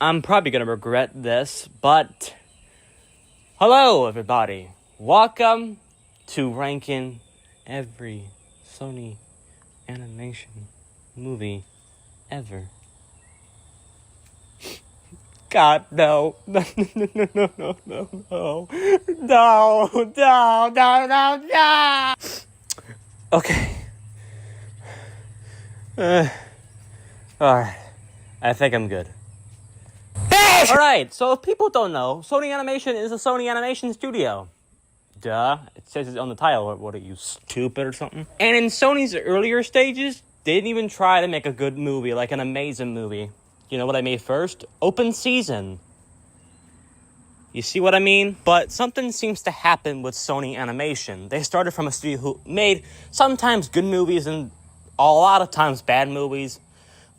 I'm probably gonna regret this, but hello everybody. Welcome to ranking every Sony animation movie ever. God, no. No. Okay. Alright. I think I'm good. Alright, so if people don't know, Sony Animation is a Sony Animation studio. Duh. It says it on the title. What are you, stupid or something? And in Sony's earlier stages, they didn't even try to make a good movie, like an amazing movie. You know what I made first? Open Season. You see what I mean? But something seems to happen with Sony Animation. They started from a studio who made sometimes good movies and a lot of times bad movies.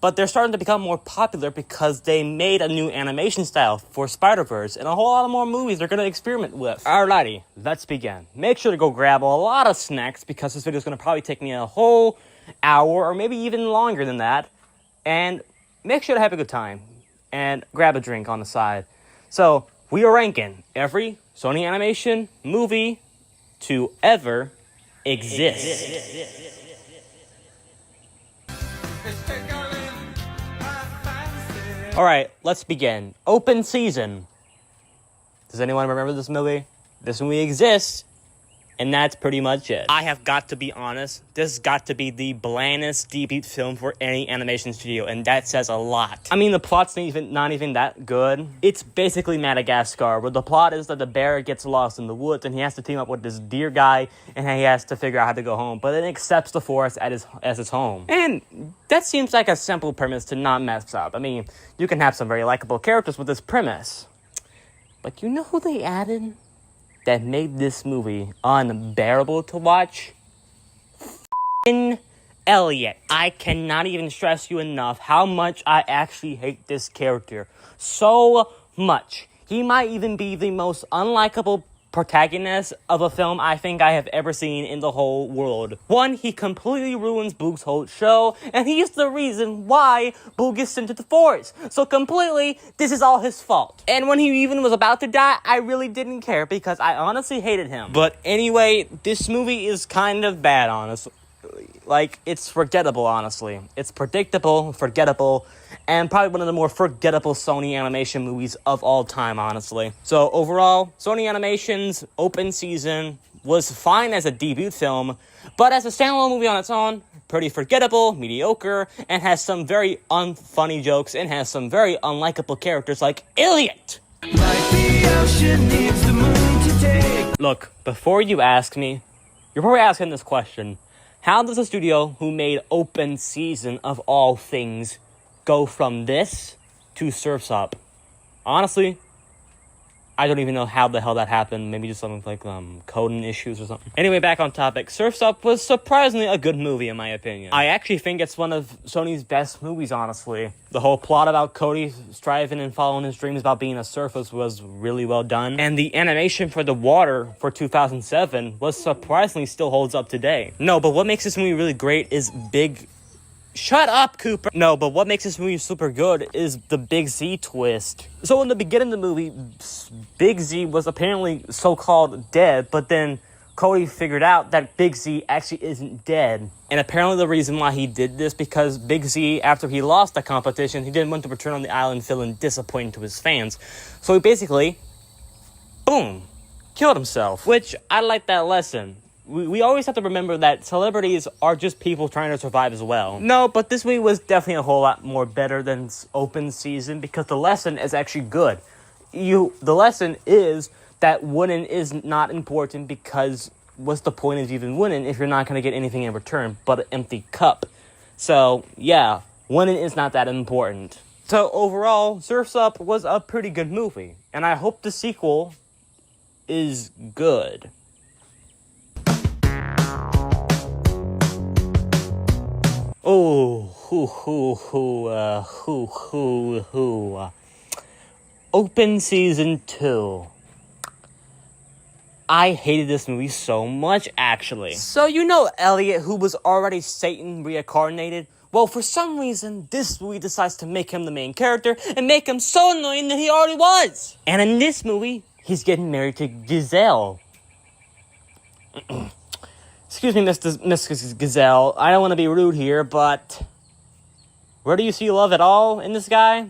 But they're starting to become more popular because they made a new animation style for Spiderverse and a whole lot of more movies they're going to experiment with. Alrighty, let's begin. Make sure to go grab a lot of snacks because this video is going to probably take me a whole hour or maybe even longer than that. And make sure to have a good time and grab a drink on the side. So, we are ranking every Sony Animation movie to ever exist. Alright, let's begin. Open Season. Does anyone remember this movie? This movie exists, and that's pretty much it. I have got to be honest, this has got to be the blandest debut film for any animation studio, and that says a lot. I mean, the plot's not even that good. It's basically Madagascar, where the plot is that the bear gets lost in the woods, and he has to team up with this deer guy, and he has to figure out how to go home, but then accepts the forest as his home. And that seems like a simple premise to not mess up. I mean, you can have some very likable characters with this premise. But you know who they added that made this movie unbearable to watch? F***ing Elliot. I cannot even stress you enough how much I actually hate this character. So much. He might even be the most unlikable protagonist of a film I think I have ever seen in the whole world. One, he completely ruins Boog's whole show, and he is the reason why Boog is sent to the forest. So completely, this is all his fault. And when he even was about to die, I really didn't care because I honestly hated him. But anyway, this movie is kind of bad, honestly. Like, it's forgettable, honestly. It's predictable, forgettable, and probably one of the more forgettable Sony Animation movies of all time, honestly. So, overall, Sony Animation's Open Season was fine as a debut film, but as a standalone movie on its own, pretty forgettable, mediocre, and has some very unfunny jokes, and has some very unlikable characters like Elliot. Like the ocean needs the moon to take. Look, before you ask me, you're probably asking this question. How does a studio who made Open Season of all things go from this to Surf's Up? Honestly, I don't even know how the hell that happened. Maybe just something like coding issues or something. Anyway, back on topic. Surf's Up was surprisingly a good movie, in my opinion. I actually think it's one of Sony's best movies, honestly. The whole plot about Cody striving and following his dreams about being a surfer was really well done. And the animation for the water for 2007 was surprisingly still holds up today. No, but what makes this movie really great is Shut up, Cooper! No, but what makes this movie super good is the Big Z twist. So in the beginning of the movie, Big Z was apparently so-called dead, but then Cody figured out that Big Z actually isn't dead. And apparently the reason why he did this, because Big Z, after he lost the competition, he didn't want to return on the island feeling disappointed to his fans. So he basically, boom, killed himself. Which, I like that lesson. We always have to remember that celebrities are just people trying to survive as well. No, but this movie was definitely a whole lot more better than Open Season because the lesson is actually good. The lesson is that winning is not important because what's the point of even winning if you're not going to get anything in return but an empty cup? So, yeah, winning is not that important. So, overall, Surf's Up was a pretty good movie, and I hope the sequel is good. Oh, Open Season 2. I hated this movie so much, actually. So, you know Elliot, who was already Satan reincarnated? Well, for some reason, this movie decides to make him the main character and make him so annoying that he already was. And in this movie, he's getting married to Gazelle. Excuse me, Miss Gazelle. I don't want to be rude here, but where do you see love at all in this guy?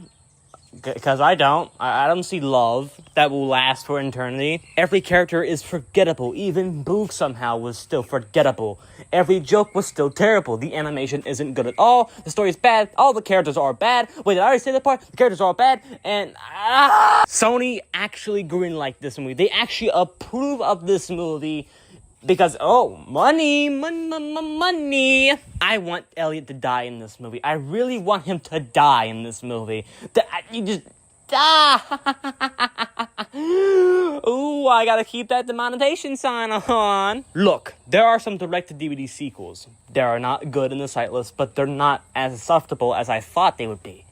Because I don't. I don't see love that will last for eternity. Every character is forgettable. Even Boog somehow was still forgettable. Every joke was still terrible. The animation isn't good at all. The story is bad. All the characters are bad. Wait, did I already say that part? The characters are all bad. And Sony actually greenlight this movie. They actually approve of this movie. Because, money. I want Elliot to die in this movie. I really want him to die in this movie. You just die. Ooh, I gotta keep that demonetization sign on. Look, there are some direct-to-DVD sequels. They are not good in the sight list, but they're not as acceptable as I thought they would be.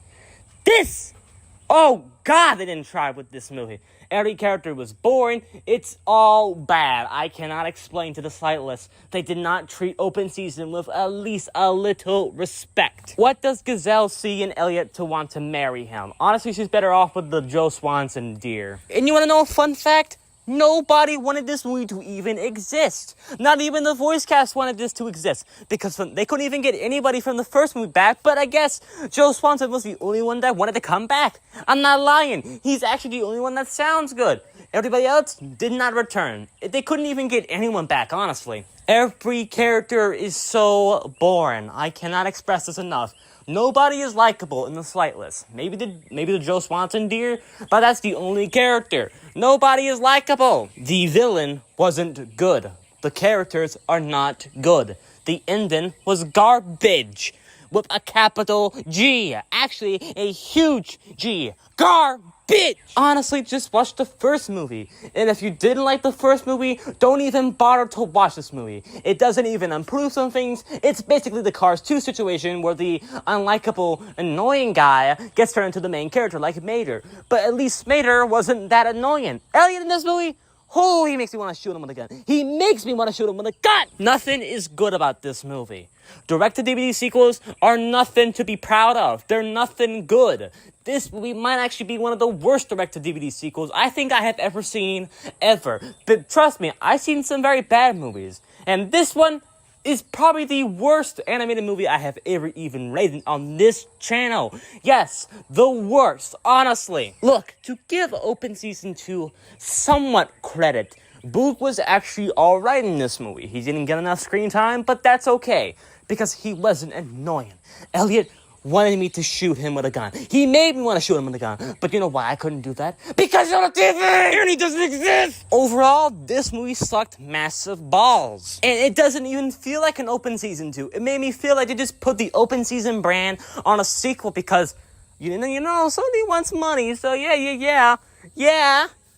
Oh God, they didn't try with this movie. Every character was boring. It's all bad. I cannot explain to the sightless. They did not treat open season with at least a little respect. What does Gazelle see in Elliot to want to marry him? Honestly, she's better off with the Joe Swanson deer. And you want to know a fun fact? Nobody wanted this movie to even exist. Not even the voice cast wanted this to exist. Because they couldn't even get anybody from the first movie back. But I guess Joe Swanson was the only one that wanted to come back. I'm not lying. He's actually the only one that sounds good. Everybody else did not return. They couldn't even get anyone back, honestly. Every character is so boring. I cannot express this enough. Nobody is likable in the slightless. Maybe the Joe Swanson deer, but that's the only character. Nobody is likable. The villain wasn't good. The characters are not good. The ending was garbage. With a capital G. Actually, a huge G. Garbage! Honestly, just watch the first movie. And if you didn't like the first movie, don't even bother to watch this movie. It doesn't even improve some things. It's basically the Cars 2 situation where the unlikable, annoying guy gets turned into the main character like Mater. But at least Mater wasn't that annoying. Elliot in this movie? Oh, he makes me want to shoot him with a gun. He makes me want to shoot him with a gun! Nothing is good about this movie. Direct-to-DVD sequels are nothing to be proud of. They're nothing good. This movie might actually be one of the worst direct-to-DVD sequels I think I have ever seen, ever. But trust me, I've seen some very bad movies. And this one is probably the worst animated movie I have ever even rated on this channel. Yes, the worst, honestly. Look, to give Open Season 2 somewhat credit, Boog was actually alright in this movie. He didn't get enough screen time, but that's okay, because he wasn't annoying. Elliot wanted me to shoot him with a gun. He made me want to shoot him with a gun. But you know why I couldn't do that? Because you're on TV! And he doesn't exist! Overall, this movie sucked massive balls. And it doesn't even feel like an Open Season 2. It made me feel like they just put the Open Season brand on a sequel because, you know, Sony wants money, so yeah.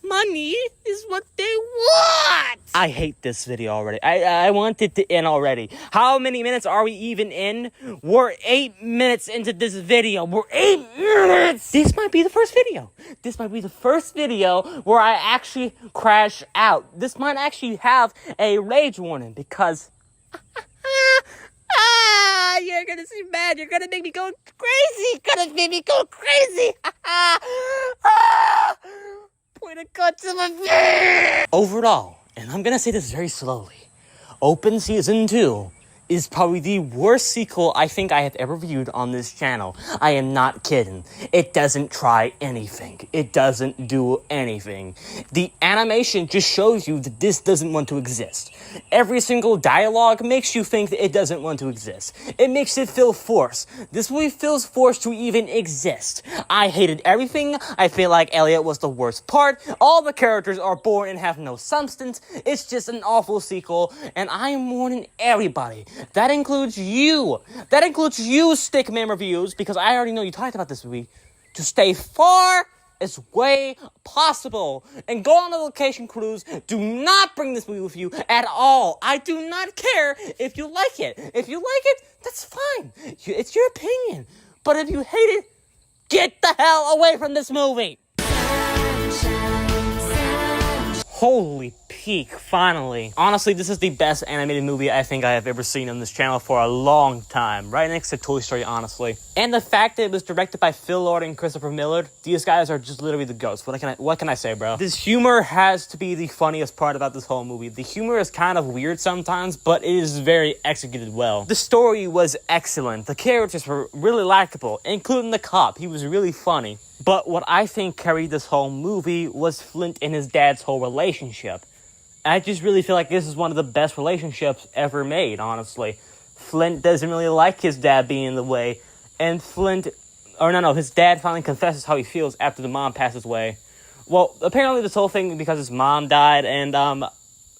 Money is what they want. I hate this video already. I want it to end already. How many minutes are we even in? We're 8 minutes into this video. We're 8 minutes. This might be the first video. This might be the first video where I actually crash out. This might actually have a rage warning because you're gonna see mad. You're gonna make me go crazy. You're gonna make me go crazy. Point a gun to my face. Overall, and I'm gonna say this very slowly, Open Season 2 is probably the worst sequel I think I have ever viewed on this channel. I am not kidding. It doesn't try anything. It doesn't do anything. The animation just shows you that this doesn't want to exist. Every single dialogue makes you think that it doesn't want to exist. It makes it feel forced. This movie feels forced to even exist. I hated everything. I feel like Elliot was the worst part. All the characters are boring and have no substance. It's just an awful sequel, and I am warning everybody. That includes you. That includes you, Stickman Reviews, because I already know you talked about this movie. To stay far as way possible and go on a location cruise. Do not bring this movie with you at all. I do not care if you like it. If you like it, that's fine. It's your opinion. But if you hate it, get the hell away from this movie. Holy peak, finally. Honestly, this is the best animated movie I think I have ever seen on this channel for a long time. Right next to Toy Story, honestly. And the fact that it was directed by Phil Lord and Christopher Miller, these guys are just literally the ghosts. What can I say, bro? This humor has to be the funniest part about this whole movie. The humor is kind of weird sometimes, but it is very executed well. The story was excellent. The characters were really likable, including the cop. He was really funny. But what I think carried this whole movie was Flint and his dad's whole relationship. I just really feel like this is one of the best relationships ever made, honestly. Flint doesn't really like his dad being in the way, and his dad finally confesses how he feels after the mom passes away. Well, apparently this whole thing because his mom died, and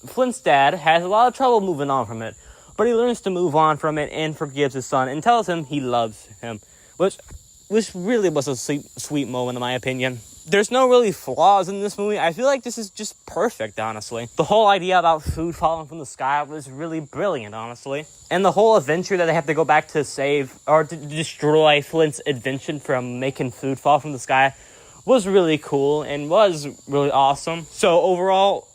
Flint's dad has a lot of trouble moving on from it. But he learns to move on from it and forgives his son and tells him he loves him, which really was a sweet moment in my opinion. There's no really flaws in this movie. I feel like this is just perfect, honestly. The whole idea about food falling from the sky was really brilliant, honestly. And the whole adventure that they have to go back to save, or to destroy Flint's invention from making food fall from the sky was really cool and was really awesome. So overall,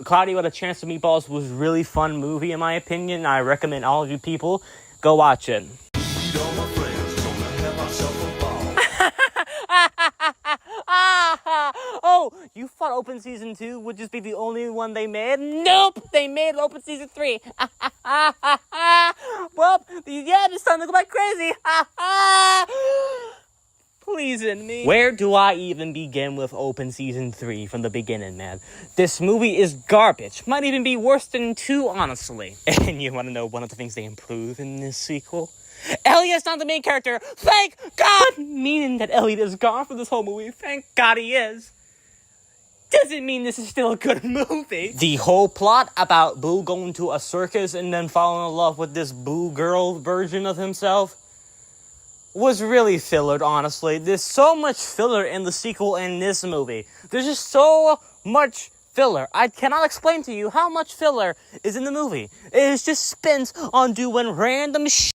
Cloudy with a Chance of Meatballs was a really fun movie in my opinion. I recommend all of you people go watch it. Oh, you thought Open Season 2 would just be the only one they made? Nope! They made Open Season 3. Well, yeah, it's time to go back crazy. Pleasing me. Where do I even begin with Open Season 3 from the beginning, man? This movie is garbage. Might even be worse than 2, honestly. And you want to know one of the things they improve in this sequel? Elliot's not the main character. Thank God! Meaning that Elliot is gone from this whole movie. Thank God he is. Doesn't mean this is still a good movie. The whole plot about Boo going to a circus and then falling in love with this Boo girl version of himself was really fillered, honestly. There's so much filler in the sequel in this movie. There's just so much filler. I cannot explain to you how much filler is in the movie. It is just spent on doing random shit.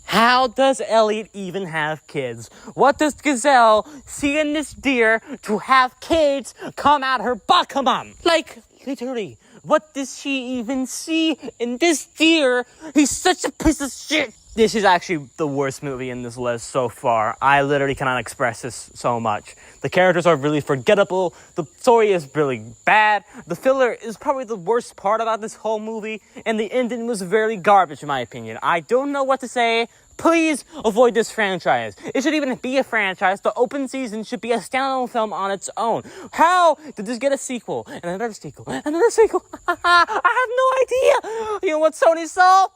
How does Elliot even have kids? What does Gazelle see in this deer to have kids come out her butt? Come on. Like, literally, what does she even see in this deer? He's such a piece of shit. This is actually the worst movie in this list so far. I literally cannot express this so much. The characters are really forgettable. The story is really bad. The filler is probably the worst part about this whole movie. And the ending was very garbage, in my opinion. I don't know what to say. Please avoid this franchise. It should even be a franchise. The Open Season should be a standalone film on its own. How did this get a sequel? And another sequel. Another sequel. I have no idea. You know what Sony saw?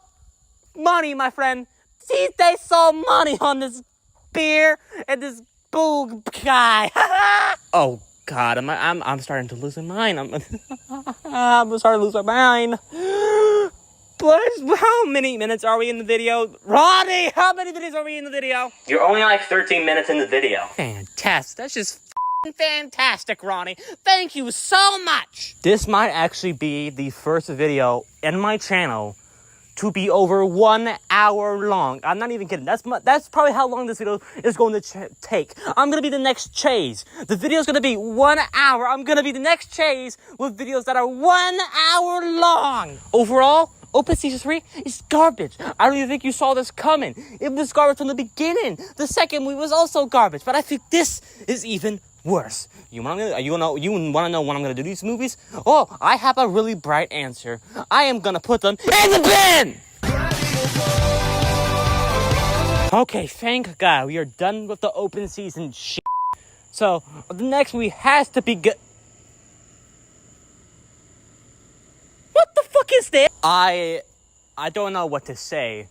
Money, my friend. See, they saw money on this beer and this Boo guy. Oh God, I'm starting to lose my mind. I'm starting to lose my mind. But how many minutes are we in the video? Ronnie, how many minutes are we in the video? You're only like 13 minutes in the video. Fantastic. That's just fantastic, Ronnie. Thank you so much. This might actually be the first video in my channel to be over 1 hour long. I'm not even kidding. That's probably how long this video is going to take. I'm going to be the next Chase. The video is going to be 1 hour. I'm going to be the next Chase with videos that are 1 hour long. Overall, Open Season 3 is garbage. I don't even think you saw this coming. It was garbage from the beginning. The second movie was also garbage, but I think this is even worse. You want to know when I'm gonna do these movies? Oh, I have a really bright answer. I am gonna put them in the bin. Okay, thank God we are done with the Open Season shit. So the next movie has to be good. What the fuck is this? I don't know what to say.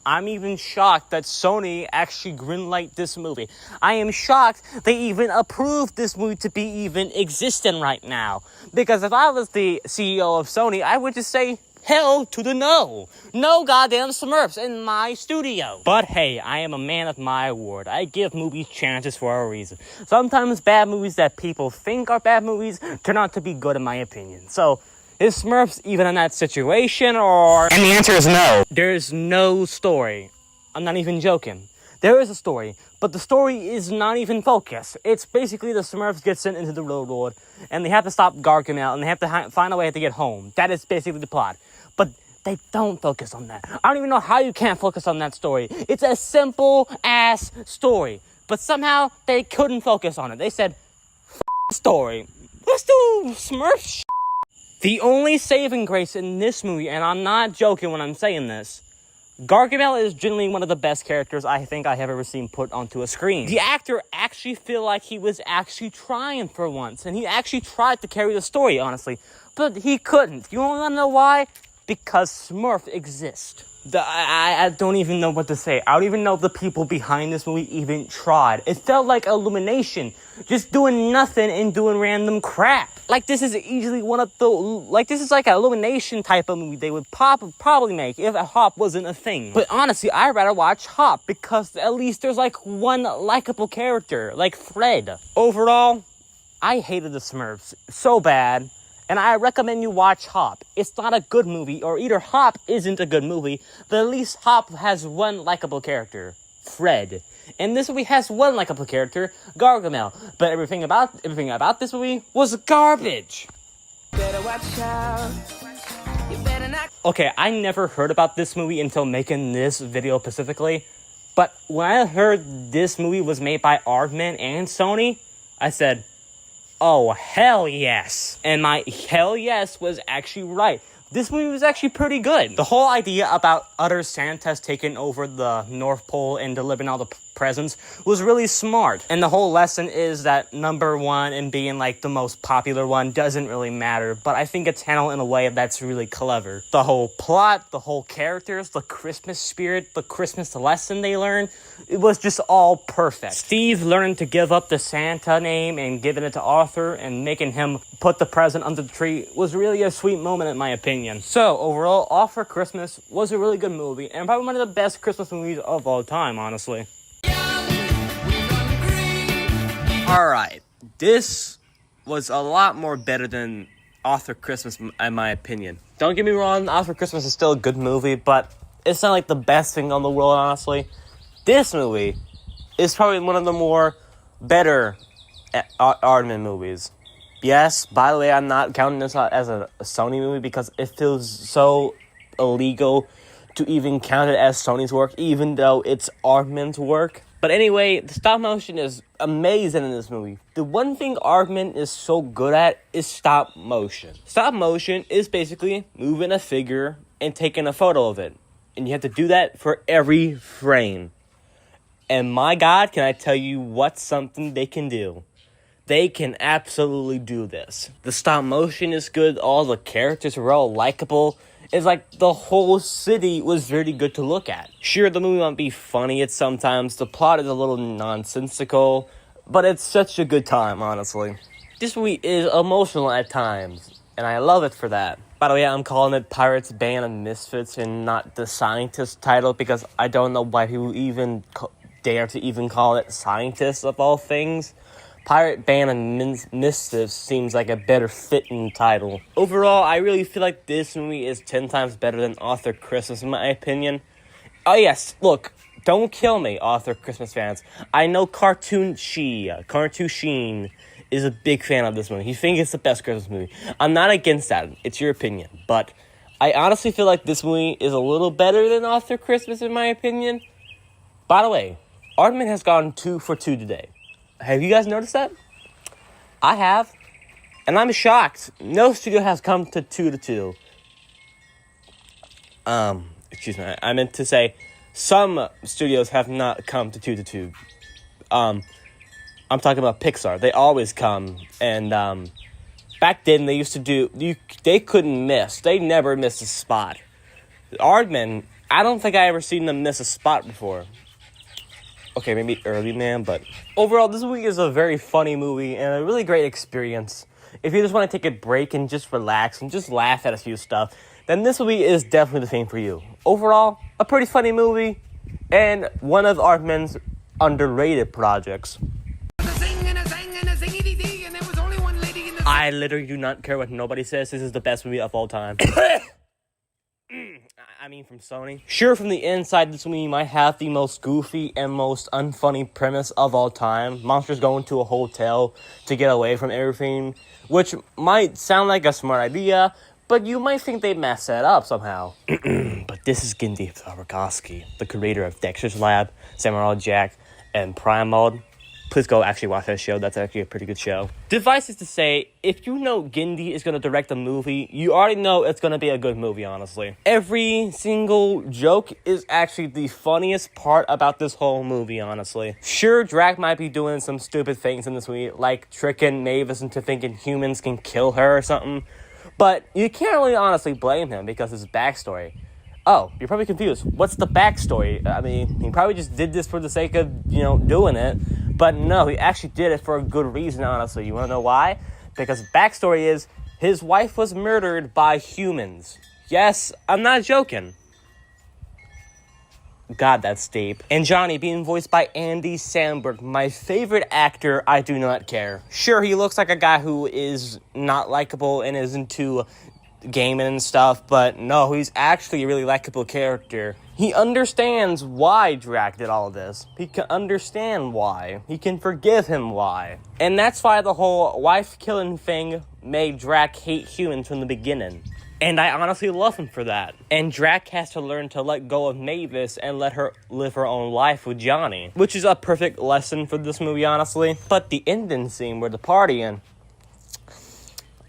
I'm even shocked that Sony actually greenlighted this movie. I am shocked they even approved this movie to be even existing right now. Because if I was the CEO of Sony, I would just say, hell to the no. No goddamn Smurfs in my studio. But hey, I am a man of my word. I give movies chances for a reason. Sometimes bad movies that people think are bad movies turn out to be good in my opinion. So, is Smurfs even in that situation, or... And the answer is no. There's no story. I'm not even joking. There is a story, but the story is not even focused. It's basically the Smurfs get sent into the real world, and they have to stop Gargamel, and they have to find a way to get home. That is basically the plot. But they don't focus on that. I don't even know how you can't focus on that story. It's a simple-ass story. But somehow, they couldn't focus on it. They said, story. Let's do Smurfs. The only saving grace in this movie, and I'm not joking when I'm saying this, Gargamel is genuinely one of the best characters I think I have ever seen put onto a screen. The actor actually feel like he was actually trying for once, and he actually tried to carry the story, honestly. But he couldn't. You want to know why? Because Smurf exist. I don't even know what to say. I don't even know if the people behind this movie even tried. It felt like Illumination, just doing nothing and doing random crap. Like, this is easily one of the, this is like an Illumination type of movie they would probably make if Hop wasn't a thing. But honestly, I'd rather watch Hop because at least there's like one likable character, like Fred. Overall, I hated the Smurfs so bad. And I recommend you watch Hop. It's not a good movie, or either Hop isn't a good movie, but at least Hop has one likable character, Fred. And this movie has one likable character, Gargamel. But everything about this movie was garbage. Better watch out. You better not. Okay, I never heard about this movie until making this video specifically. But when I heard this movie was made by Aardman and Sony, I said, oh, hell yes. And my hell yes was actually right. This movie was actually pretty good. The whole idea about other Santas taking over the North Pole and delivering all the presents was really smart. And the whole lesson is that number one and being like the most popular one doesn't really matter. But I think it's handled in a way that's really clever. The whole plot, the whole characters, the Christmas spirit, the Christmas lesson they learned, it was just all perfect. Steve learning to give up the Santa name and giving it to Arthur and making him put the present under the tree was really a sweet moment in my opinion. So, overall, All for Christmas was a really good movie, and probably one of the best Christmas movies of all time, honestly. Alright, this was a lot more better than All for Christmas, in my opinion. Don't get me wrong, All for Christmas is still a good movie, but it's not like the best thing on the world, honestly. This movie is probably one of the more better Aardman movies. Yes, by the way, I'm not counting this as a Sony movie because it feels so illegal to even count it as Sony's work, even though it's Aardman's work. But anyway, the stop motion is amazing in this movie. The one thing Aardman is so good at is stop motion. Stop motion is basically moving a figure and taking a photo of it. And you have to do that for every frame. And my God, can I tell you what's something they can do? They can absolutely do this. The stop motion is good. All the characters were all likable. It's like the whole city was very good to look at. Sure, the movie might be funny at sometimes. The plot is a little nonsensical. But it's such a good time, honestly. This movie is emotional at times. And I love it for that. By the way, I'm calling it Pirates, Band of Misfits and not the Scientist title. Because I don't know why people even dare to even call it Scientist of all things. Pirate Band of Misfits seems like a better fitting title. Overall, I really feel like this movie is 10 times better than Arthur Christmas, in my opinion. Oh yes, look, don't kill me, Arthur Christmas fans. I know Cartoon Sheen is a big fan of this movie. He thinks it's the best Christmas movie. I'm not against that. It's your opinion. But I honestly feel like this movie is a little better than Arthur Christmas, in my opinion. By the way, Aardman has gone 2 for 2 today. Have you guys noticed that? I have. And I'm shocked. No studio has come to 2-2. Excuse me. I meant to say some studios have not come to 2-2. I'm talking about Pixar. They always come. And back then they used to do... They couldn't miss. They never missed a spot. Aardman, I don't think I ever seen them miss a spot before. Okay, maybe Early Man, but overall, this movie is a very funny movie and a really great experience. If you just want to take a break and just relax and just laugh at a few stuff, then this movie is definitely the thing for you. Overall, a pretty funny movie and one of Aardman's underrated projects. I literally do not care what nobody says. This is the best movie of all time. I'm mean from Sony. Sure, from the inside, this movie might have the most goofy and most unfunny premise of all time. Monsters go into a hotel to get away from everything, which might sound like a smart idea, but you might think they messed that up somehow. But this is Genndy Tartakovsky, the creator of Dexter's Lab, Samurai Jack, and Prime Mode. Please go actually watch that show. That's actually a pretty good show. Device is to say, if you know Genndy is going to direct a movie, you already know it's going to be a good movie, honestly. Every single joke is actually the funniest part about this whole movie, honestly. Sure, Drac might be doing some stupid things in this movie, like tricking Mavis into thinking humans can kill her or something. But you can't really honestly blame him because of his backstory. Oh, you're probably confused. What's the backstory? I mean, he probably just did this for the sake of, doing it. But no, he actually did it for a good reason, honestly. You want to know why? Because the backstory is his wife was murdered by humans. Yes, I'm not joking. God, that's deep. And Johnny being voiced by Andy Samberg, my favorite actor, I do not care. Sure, he looks like a guy who is not likable and is into gaming and stuff, but no, he's actually a really likable character. He understands why Drac did all of this. He can understand why. He can forgive him why. And that's why the whole wife-killing thing made Drac hate humans from the beginning. And I honestly love him for that. And Drac has to learn to let go of Mavis and let her live her own life with Johnny, which is a perfect lesson for this movie, honestly. But the ending scene where the partying,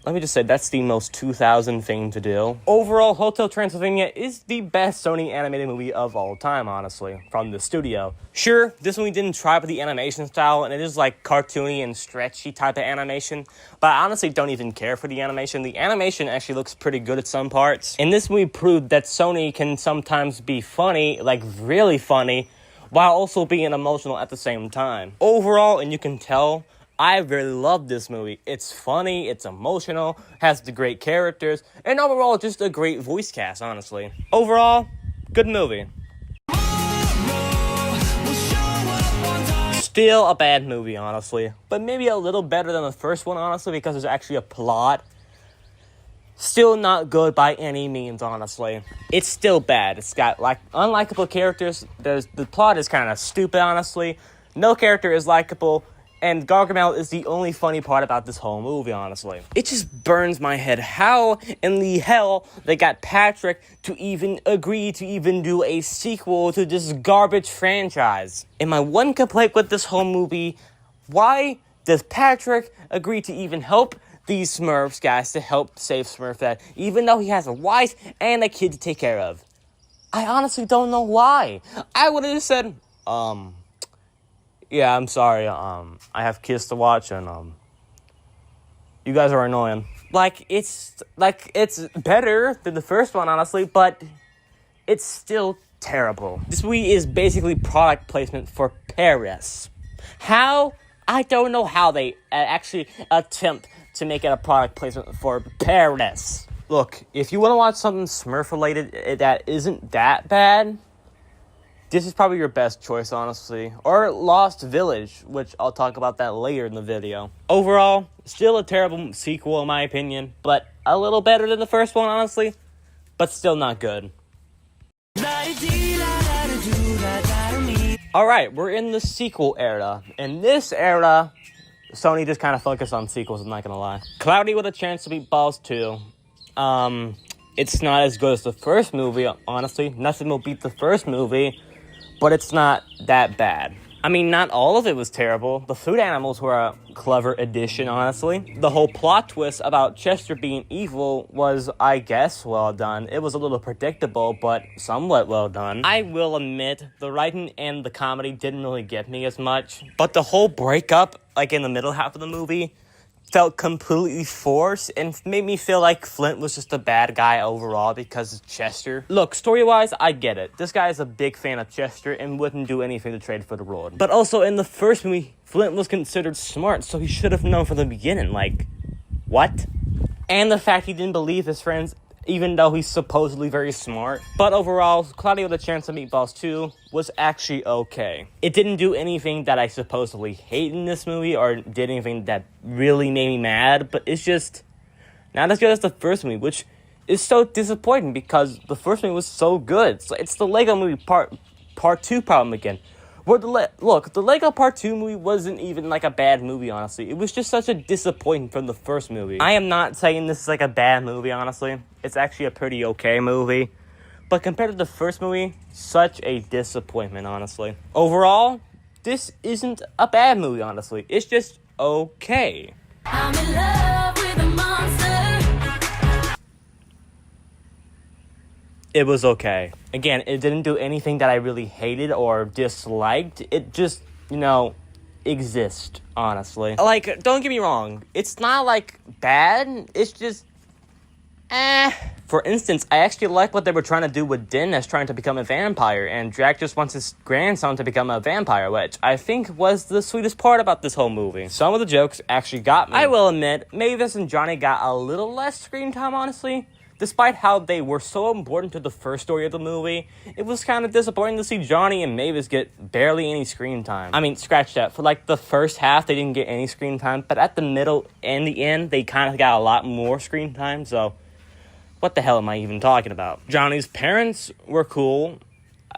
let me just say, that's the most 2000 thing to do. Overall, Hotel Transylvania is the best Sony animated movie of all time, honestly, from the studio. Sure, this movie didn't try with the animation style, and it is like cartoony and stretchy type of animation, but I honestly don't even care for the animation. The animation actually looks pretty good at some parts, and this movie proved that Sony can sometimes be funny, like really funny, while also being emotional at the same time. Overall, and you can tell, I really love this movie. It's funny, it's emotional, has the great characters, and overall, just a great voice cast, honestly. Overall, good movie. Still a bad movie, honestly, but maybe a little better than the first one, honestly, because there's actually a plot. Still not good by any means, honestly. It's still bad. It's got, unlikable characters. The plot is kind of stupid, honestly. No character is likable. And Gargamel is the only funny part about this whole movie, honestly. It just burns my head how in the hell they got Patrick to even agree to even do a sequel to this garbage franchise. And my one complaint with this whole movie, why does Patrick agree to even help these Smurfs guys to help save Smurfette, even though he has a wife and a kid to take care of? I honestly don't know why. I would have just said, yeah, I'm sorry, I have kids to watch, and, you guys are annoying. It's better than the first one, honestly, but it's still terrible. This movie is basically product placement for Paris. How? I don't know how they actually attempt to make it a product placement for Paris. Look, if you want to watch something Smurf-related that isn't that bad, this is probably your best choice, honestly. Or Lost Village, which I'll talk about that later in the video. Overall, still a terrible sequel in my opinion, but a little better than the first one, honestly. But still not good. Alright, we're in the sequel era. In this era, Sony just kind of focused on sequels, I'm not gonna lie. Cloudy with a Chance of Meatballs 2. It's not as good as the first movie, honestly. Nothing will beat the first movie. But it's not that bad. I mean, not all of it was terrible. The food animals were a clever addition, honestly. The whole plot twist about Chester being evil was, I guess, well done. It was a little predictable, but somewhat well done. I will admit, the writing and the comedy didn't really get me as much. But the whole breakup, in the middle half of the movie, felt completely forced and made me feel like Flint was just a bad guy overall because of Chester. Look, story-wise, I get it. This guy is a big fan of Chester and wouldn't do anything to trade for the world. But also, in the first movie, Flint was considered smart, so he should have known from the beginning, what? And the fact he didn't believe his friends, even though he's supposedly very smart. But overall, Cloudy with a Chance of Meatballs 2 was actually okay. It didn't do anything that I supposedly hate in this movie or did anything that really made me mad, but it's just not as good as the first movie, which is so disappointing because the first movie was so good. So it's the Lego Movie Part 2 problem again. Where the Lego Part 2 movie wasn't even like a bad movie, honestly. It was just such a disappointment from the first movie. I am not saying this is like a bad movie, honestly. It's actually a pretty okay movie. But compared to the first movie, such a disappointment, honestly. Overall, this isn't a bad movie, honestly. It's just okay. I'm in love with a monster. It was okay. Again, it didn't do anything that I really hated or disliked. It just, exists, honestly. Like, don't get me wrong. It's not, like, bad. It's just, For instance, I actually like what they were trying to do with Din as trying to become a vampire, and Drac just wants his grandson to become a vampire, which I think was the sweetest part about this whole movie. Some of the jokes actually got me. I will admit, Mavis and Johnny got a little less screen time, honestly. Despite how they were so important to the first story of the movie, it was kind of disappointing to see Johnny and Mavis get barely any screen time. I mean, scratch that. For like the first half, they didn't get any screen time, but at the middle and the end, they kind of got a lot more screen time, so what the hell am I even talking about? Johnny's parents were cool,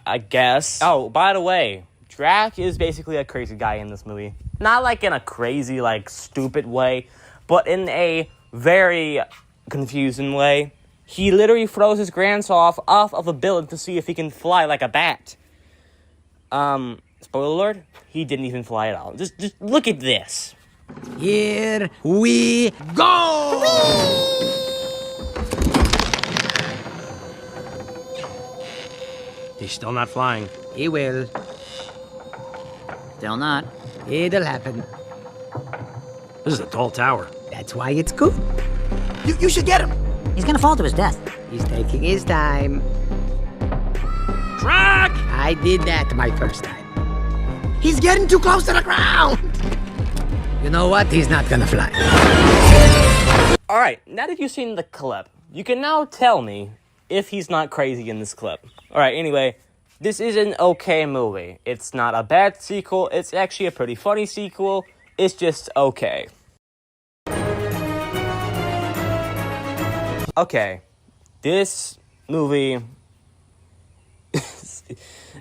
I guess. Oh, by the way, Drac is basically a crazy guy in this movie. Not like in a crazy, like, stupid way, but in a very confusing way. He literally throws his grandson off of a building to see if he can fly like a bat. Spoiler alert, he didn't even fly at all. Just look at this. Here we go! Whee! He's still not flying. He will. Still not. It'll happen. This is a tall tower. That's why it's good. You should get him. He's gonna fall to his death. He's taking his time. Drac! I did that my first time. He's getting too close to the ground. You know what? He's not gonna fly. Alright, now that you've seen the clip, you can now tell me if he's not crazy in this clip. Alright, anyway, this is an okay movie. It's not a bad sequel. It's actually a pretty funny sequel. It's just okay. Okay, this movie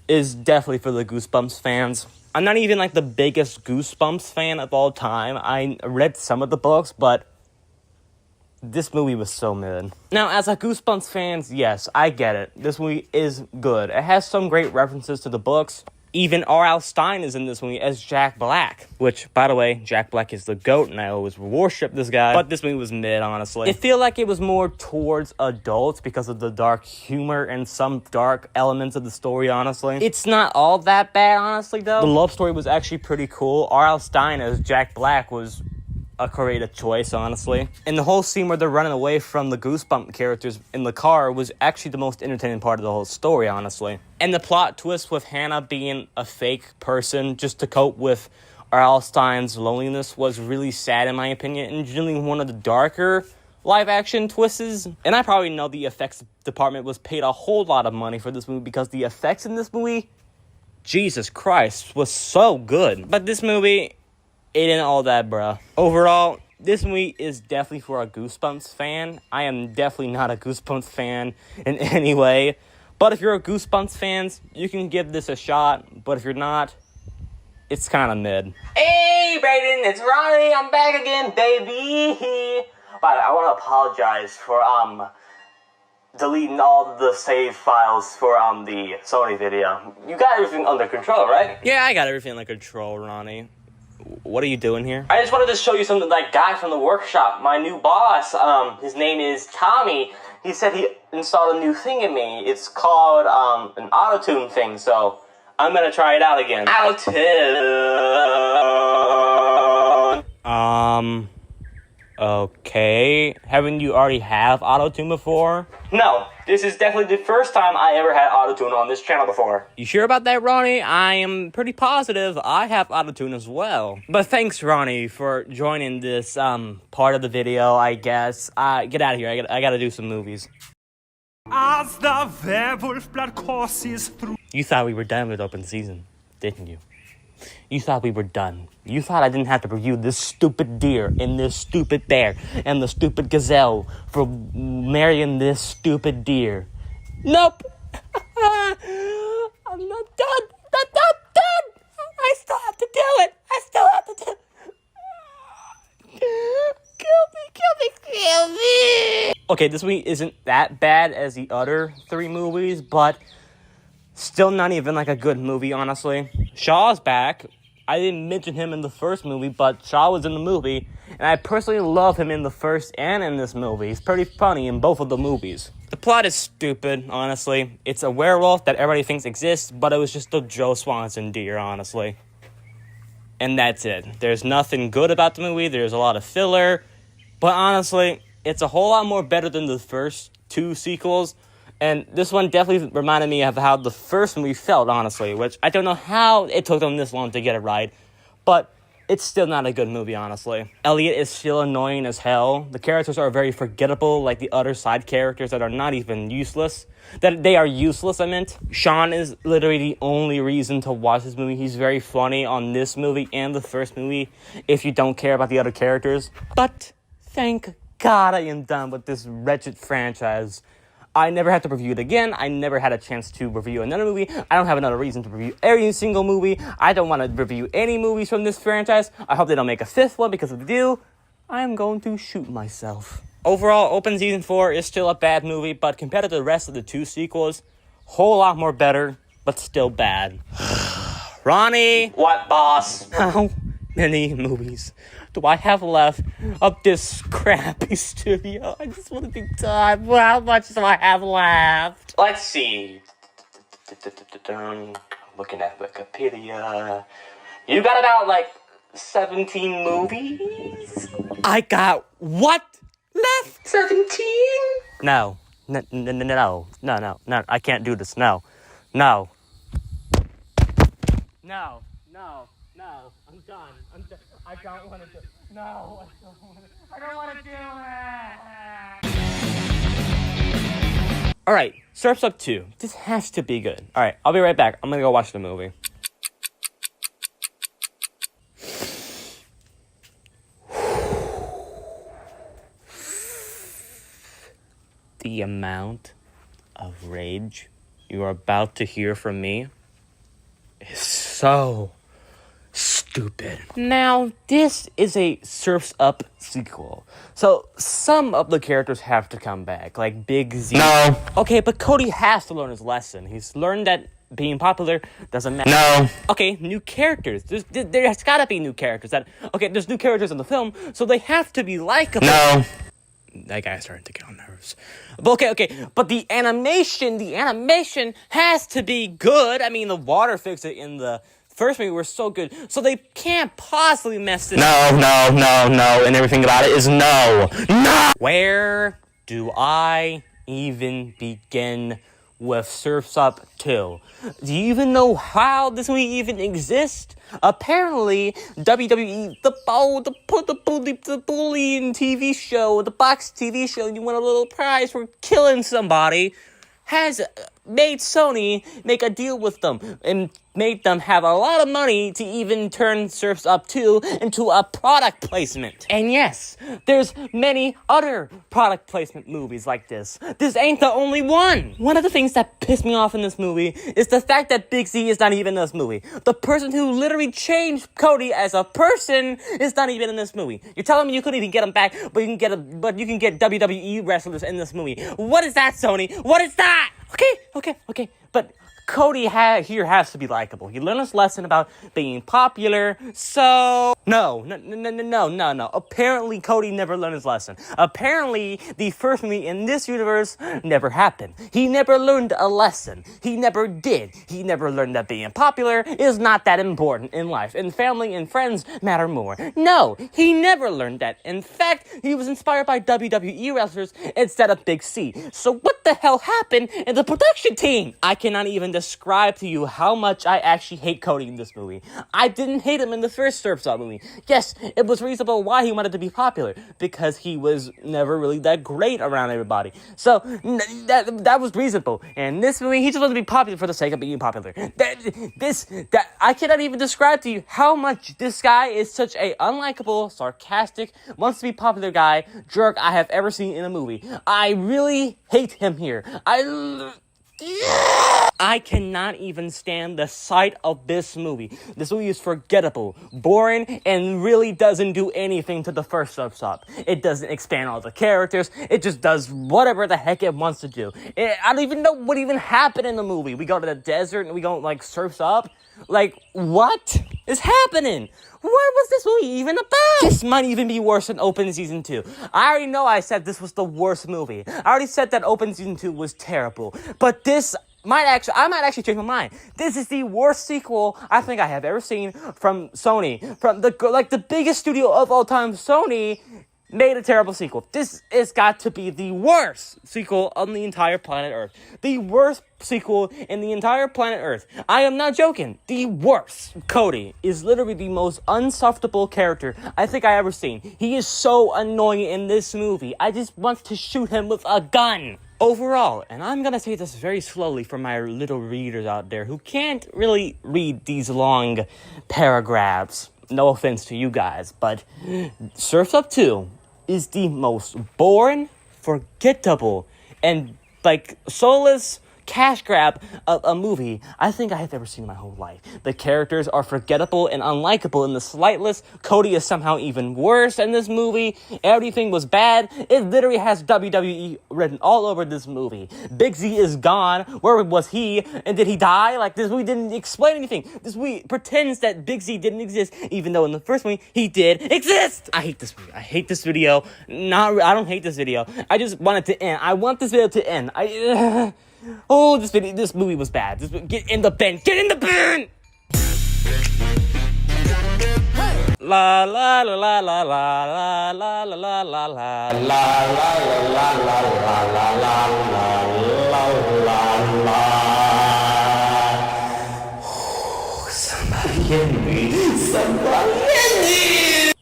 is definitely for the GhostBumps fans. I'm not even like the biggest GhostBumps fan of all time. I read some of the books, but this movie was so mid. Now, as a GhostBumps fans, yes, I get it. This movie is good. It has some great references to the books. Even R.L. Stine is in this movie as Jack Black. Which, by the way, Jack Black is the GOAT, and I always worship this guy. But this movie was mid, honestly. It feel like it was more towards adults because of the dark humor and some dark elements of the story, honestly. It's not all that bad, honestly, though. The love story was actually pretty cool. R.L. Stine as Jack Black was a creative choice, honestly. And the whole scene where they're running away from the Goosebump characters in the car was actually the most entertaining part of the whole story, honestly. And the plot twist with Hannah being a fake person just to cope with R.L. Stine's loneliness was really sad, in my opinion, and generally one of the darker live-action twists. And I probably know the effects department was paid a whole lot of money for this movie because the effects in this movie, Jesus Christ, was so good. But this movie, it ain't all that, bruh. Overall, this movie is definitely for a GhostBumps fan. I am definitely not a GhostBumps fan in any way. But if you're a GhostBumps fan, you can give this a shot. But if you're not, it's kind of mid. Hey, Brayden, it's Ronnie. I'm back again, baby. But I want to apologize for deleting all the save files for the Sony video. You got everything under control, right? Yeah, I got everything under control, Ronnie. What are you doing here? I just wanted to show you something that guy from the workshop, my new boss. His name is Tommy. He said he installed a new thing in me. It's called an auto-tune thing, so I'm gonna try it out again. Auto-tune. Okay. Haven't you already have auto-tune before? No, this is definitely the first time I ever had auto-tune on this channel before. You sure about that, Ronnie? I am pretty positive I have auto-tune as well. But thanks, Ronnie, for joining this part of the video, I guess. Get out of here. I gotta do some movies. As the werewolf blood courses through. You thought we were done with open season, didn't you? you thought we were done. You thought I didn't have to review this stupid deer and this stupid bear and the stupid gazelle for marrying this stupid deer. Nope. I'm not done. I'm not done. I still have to do it. I still have to do it. Kill me. Okay, this movie isn't that bad as the other 3 movies, but still not even like a good movie, honestly. Shaw's back. I didn't mention him in the first movie, but Shaw was in the movie, and I personally love him in the first and in this movie. He's pretty funny in both of the movies. The plot is stupid, honestly. It's a werewolf that everybody thinks exists, but it was just a Joe Swanson deer, honestly. And that's it. There's nothing good about the movie. There's a lot of filler. But honestly, it's a whole lot more better than the first 2 sequels. And this one definitely reminded me of how the first movie felt, honestly. Which I don't know how it took them this long to get it right. But it's still not a good movie, honestly. Elliot is still annoying as hell. The characters are very forgettable, like the other side characters that are not even useless. That they are useless, I meant. Sean is literally the only reason to watch this movie. He's very funny on this movie and the first movie, if you don't care about the other characters. But thank God I am done with this wretched franchise. I never had to review it again. I never had a chance to review another movie. I don't have another reason to review every single movie. I don't want to review any movies from this franchise. I hope they don't make a 5th one, because if they do, I am going to shoot myself. Overall, Open Season 4 is still a bad movie, but compared to the rest of the 2 sequels, whole lot more better, but still bad. Ronnie! What, boss? How many movies do I have left of this crappy studio? I just want to be done. How much do I have left? Let's see. Looking at Wikipedia. You got about, 17 movies? I got what left? 17? No. No. I can't do this. No. I'm done. I don't want to do it. No, I don't want to do it. Alright, Surf's Up 2. This has to be good. Alright, I'll be right back. I'm gonna go watch the movie. The amount of rage you are about to hear from me is so stupid. Now, this is a Surf's Up sequel, so some of the characters have to come back, like Big Z. No. Okay, but Cody has to learn his lesson. He's learned that being popular doesn't matter. No. Okay, new characters. There's gotta be new characters. There's new characters in the film, so they have to be likable. No. That guy's starting to get on nerves. But okay, but the animation has to be good. I mean, the water fix it in the first movie were so good, so they can't possibly mess it up. No, and everything about it is no. Where do I even begin with Surf's Up 2? Do you even know how this movie even exists? Apparently, WWE, the bullying TV show, the box TV show, you win a little prize for killing somebody, has made Sony make a deal with them and made them have a lot of money to even turn Surf's Up 2 into a product placement. And yes, there's many other product placement movies like this. This ain't the only one. One of the things that pissed me off in this movie is the fact that Big Z is not even in this movie. The person who literally changed Cody as a person is not even in this movie. You're telling me you couldn't even get him back, but you can get WWE wrestlers in this movie. What is that, Sony? What is that? Okay. But Cody here has to be likable. He learned his lesson about being popular, so... No. Apparently, Cody never learned his lesson. Apparently, the first movie in this universe never happened. He never learned a lesson. He never did. He never learned that being popular is not that important in life, and family and friends matter more. No, he never learned that. In fact, he was inspired by WWE wrestlers instead of Big C. So what the hell happened in the production team? I cannot even describe to you how much I actually hate Cody in this movie. I didn't hate him in the first Smurfs movie. Yes, it was reasonable why he wanted to be popular, because he was never really that great around everybody. So, that was reasonable. And this movie, he just wanted to be popular for the sake of being popular. I cannot even describe to you how much this guy is such a unlikable, sarcastic, wants to be popular guy, jerk I have ever seen in a movie. I really hate him here. I cannot even stand the sight of this movie. This movie is forgettable, boring, and really doesn't do anything to the first Smurfs. It doesn't expand all the characters. It just does whatever the heck it wants to do. I don't even know what even happened in the movie. We go to the desert and we go, like, Surfs Up. Like, what is happening? What was this movie even about? This might even be worse than Open Season 2. I already know I said this was the worst movie. I already said that Open Season 2 was terrible. But I might actually change my mind. This is the worst sequel I think I have ever seen from Sony. From the biggest studio of all time, Sony made a terrible sequel. This has got to be the worst sequel on the entire planet Earth. The worst sequel in the entire planet Earth. I am not joking. The worst. Cody is literally the most unsufferable character I think I ever seen. He is so annoying in this movie. I just want to shoot him with a gun. Overall, and I'm gonna say this very slowly for my little readers out there who can't really read these long paragraphs. No offense to you guys, but Surf's Up 2 is the most boring, forgettable, and soulless cash grab of a movie I think I have ever seen in my whole life. The characters are forgettable and unlikable in the slightest. Cody is somehow even worse in this movie. Everything was bad. It literally has WWE written all over this movie. Big Z is gone. Where was he? And did he die? This movie didn't explain anything. This movie pretends that Big Z didn't exist, even though in the first movie he did exist. I hate this movie. I hate this video. I don't hate this video. I just want it to end. I want this video to end. This movie was bad. Get in the bin. Get in the bin! La la la la la la la la la la la la la la la la. Somebody hit me. Somebody hit me.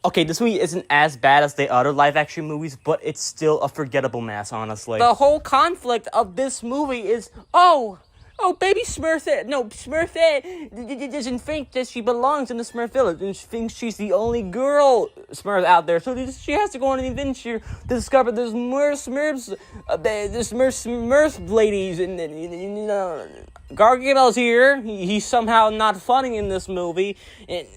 Okay, this movie isn't as bad as the other live-action movies, but it's still a forgettable mess, honestly. The whole conflict of this movie is, baby Smurfette doesn't think that she belongs in the Smurf village, and she thinks she's the only girl Smurf out there, so she has to go on an adventure to discover the Smurfs ladies, and Gargamel's here. He's somehow not funny in this movie, and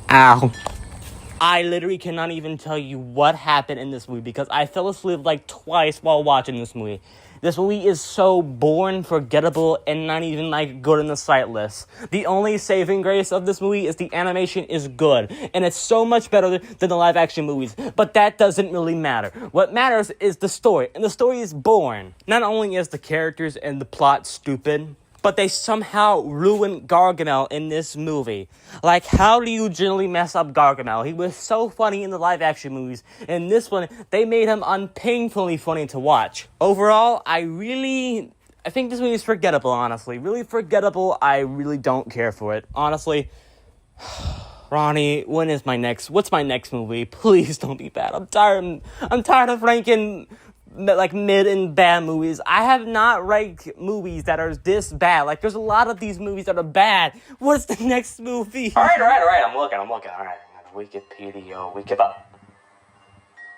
Ow. I literally cannot even tell you what happened in this movie because I fell asleep twice while watching this movie. This movie is so boring, forgettable, and not even good in the sight list. The only saving grace of this movie is the animation is good, and it's so much better than the live action movies, but that doesn't really matter. What matters is the story, and the story is boring. Not only is the characters and the plot stupid, but they somehow ruin Gargamel in this movie. How do you generally mess up Gargamel? He was so funny in the live-action movies. In this one, they made him unpainfully funny to watch. Overall, I think this movie is forgettable, honestly. Really forgettable. I really don't care for it. Honestly, Ronnie, what's my next movie? Please don't be bad. I'm tired of ranking mid and bad movies. I have not ranked movies that are this bad. There's a lot of these movies that are bad. What's the next movie? All right. I'm looking. All right. Wikipedia.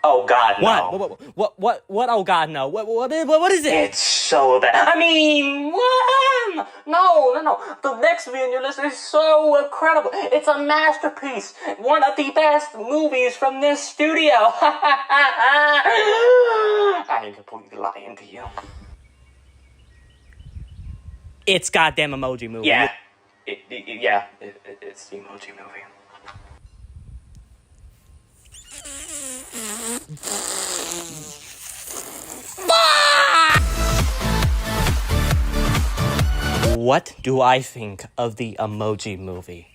Oh God, no. What? Oh God, no. What is it? It's so bad. I mean, what? No. The next movie on your list is so incredible. It's a masterpiece. One of the best movies from this studio. I am completely lying to you. It's goddamn Emoji Movie. Yeah. It's the Emoji Movie. What do I think of the Emoji Movie?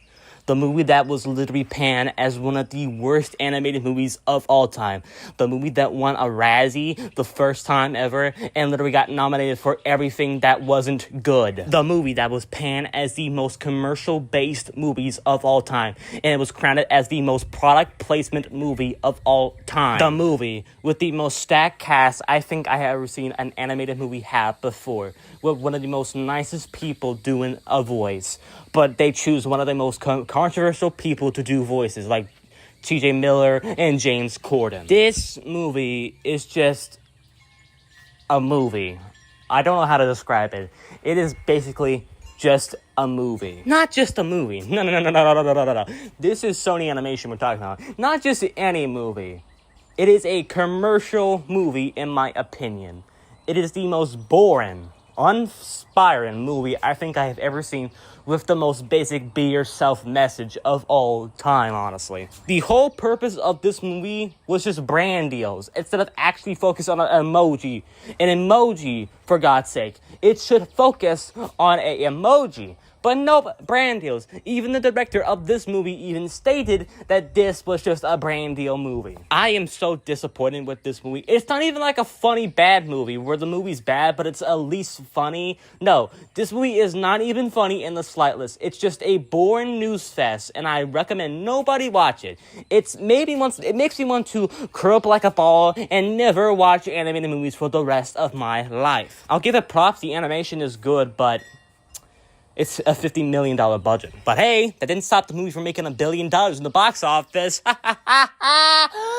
The movie that was literally panned as one of the worst animated movies of all time. The movie that won a Razzie the first time ever and literally got nominated for everything that wasn't good. The movie that was panned as the most commercial-based movies of all time. And it was crowned as the most product placement movie of all time. The movie with the most stacked cast I think I have ever seen an animated movie have before. With one of the most nicest people doing a voice. But they choose one of the most controversial people to do voices, like T.J. Miller and James Corden. This movie is just a movie. I don't know how to describe it. It is basically just a movie. Not just a movie. No. This is Sony Animation we're talking about. Not just any movie. It is a commercial movie, in my opinion. It is the most boring, uninspiring movie I think I have ever seen, with the most basic be yourself message of all time, honestly. The whole purpose of this movie was just brand deals, instead of actually focus on an emoji. An emoji, for God's sake. It should focus on an emoji. But nope, brand deals. Even the director of this movie even stated that this was just a brand deal movie. I am so disappointed with this movie. It's not even like a funny bad movie where the movie's bad, but it's at least funny. No, this movie is not even funny in the slightest. It's just a boring news fest, and I recommend nobody watch it. It makes me want to curl up like a ball and never watch animated movies for the rest of my life. I'll give it props, the animation is good, but it's a $50 million budget. But hey, that didn't stop the movie from making $1 billion in the box office. I